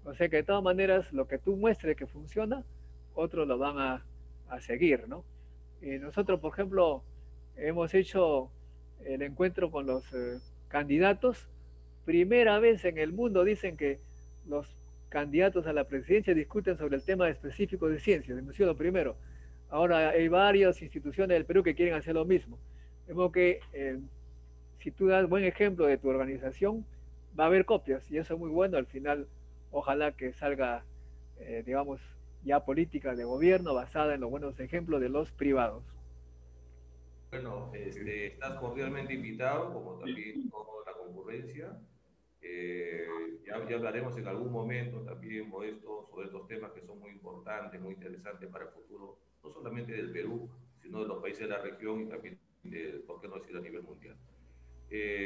O sea que de todas maneras, lo que tú muestres que funciona, otros lo van a seguir, ¿no? Y nosotros, por ejemplo, hemos hecho el encuentro con los candidatos. Primera vez en el mundo dicen que los candidatos a la presidencia discuten sobre el tema específico de ciencias. Hemos sido lo primero. Ahora hay varias instituciones del Perú que quieren hacer lo mismo. De modo que si tú das buen ejemplo de tu organización, va a haber copias y eso es muy bueno. Al final, ojalá que salga, digamos, ya política de gobierno basada en los buenos ejemplos de los privados. Bueno, estás cordialmente invitado, como también toda la concurrencia. Ya hablaremos en algún momento también, Modesto, sobre estos temas que son muy importantes, muy interesantes para el futuro, no solamente del Perú, sino de los países de la región y también, por qué no decir, a nivel mundial.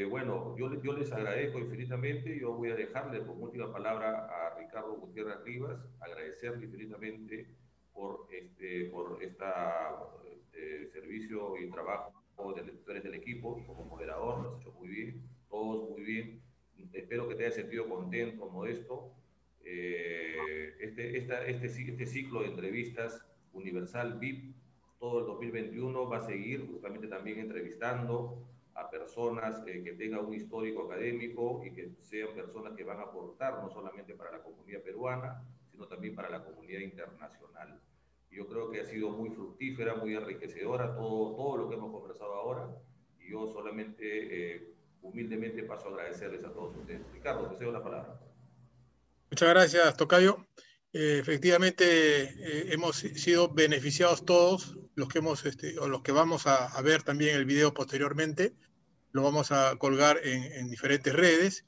Bueno, yo les agradezco infinitamente. Yo voy a dejarle como última palabra a Ricardo Gutiérrez Rivas, agradecerle infinitamente por este servicio y trabajo del equipo como moderador. Lo has hecho muy bien, todos muy bien. Espero que te hayas sentido contento, Modesto. Este ciclo de entrevistas Universal VIP, todo el 2021 va a seguir justamente también entrevistando a personas que tengan un histórico académico y que sean personas que van a aportar no solamente para la comunidad peruana, sino también para la comunidad internacional. Yo creo que ha sido muy fructífera, muy enriquecedora todo lo que hemos conversado ahora, y yo solamente humildemente paso a agradecerles a todos ustedes. Ricardo, te cedo la palabra. Muchas gracias, tocayo. Efectivamente, hemos sido beneficiados todos los que o los que vamos a ver también el video posteriormente. Lo vamos a colgar en diferentes redes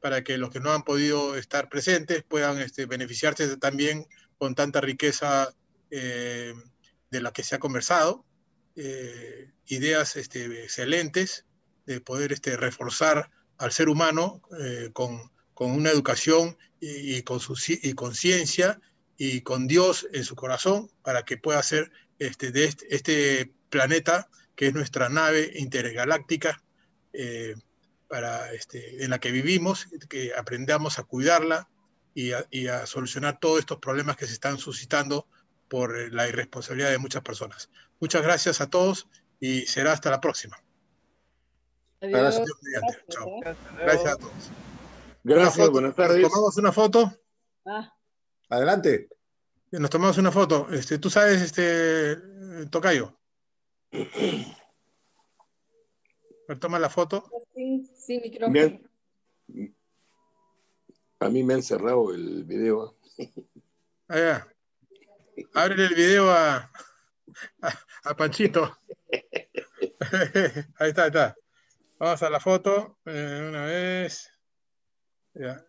para que los que no han podido estar presentes puedan beneficiarse también con tanta riqueza de la que se ha conversado. Ideas excelentes de poder reforzar al ser humano con una educación y con ciencia y con Dios en su corazón para que pueda ser de este planeta que es nuestra nave intergaláctica en la que vivimos, que aprendamos a cuidarla y a solucionar todos estos problemas que se están suscitando por la irresponsabilidad de muchas personas. Muchas gracias a todos y será hasta la próxima. Adiós. Gracias. Chao. Hasta luego. Gracias a todos. Gracias, buenas tardes. ¿Nos tomamos una foto? Adelante. Nos tomamos una foto. Tú sabes, tocayo. Toma la foto. Sin micrófono. A mí me han cerrado el video. Allá. Ábrele el video a Panchito. Ahí está. Vamos a la foto. Una vez. Ya.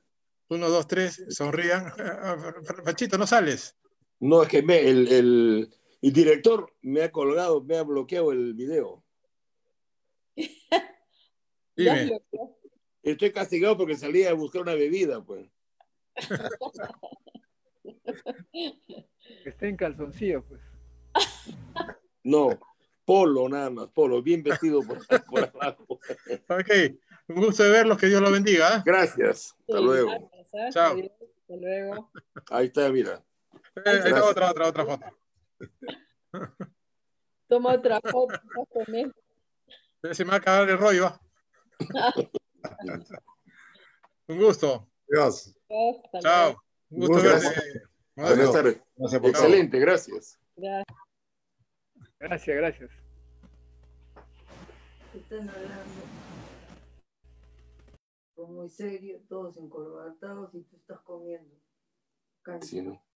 1, 2, 3. Sonrían. Panchito, no sales. No, es que el director me ha colgado, me ha bloqueado el video. Dime. Estoy castigado porque salí a buscar una bebida, pues. Está en calzoncillo, pues. No, polo nada más, polo, bien vestido por abajo. Ok, un gusto de verlos, que Dios los bendiga. Gracias, hasta luego. Gracias, Chao. Adiós. Hasta luego. Ahí está, mira. Ahí está otra foto. Toma otra foto. Se me va a acabar el rollo. Un gusto. Adiós. Chao. Un gusto verte. Buenas tardes. Excelente, gracias. Gracias. Están hablando muy serio, todos encorbatados y tú estás comiendo. Sí, ¿no?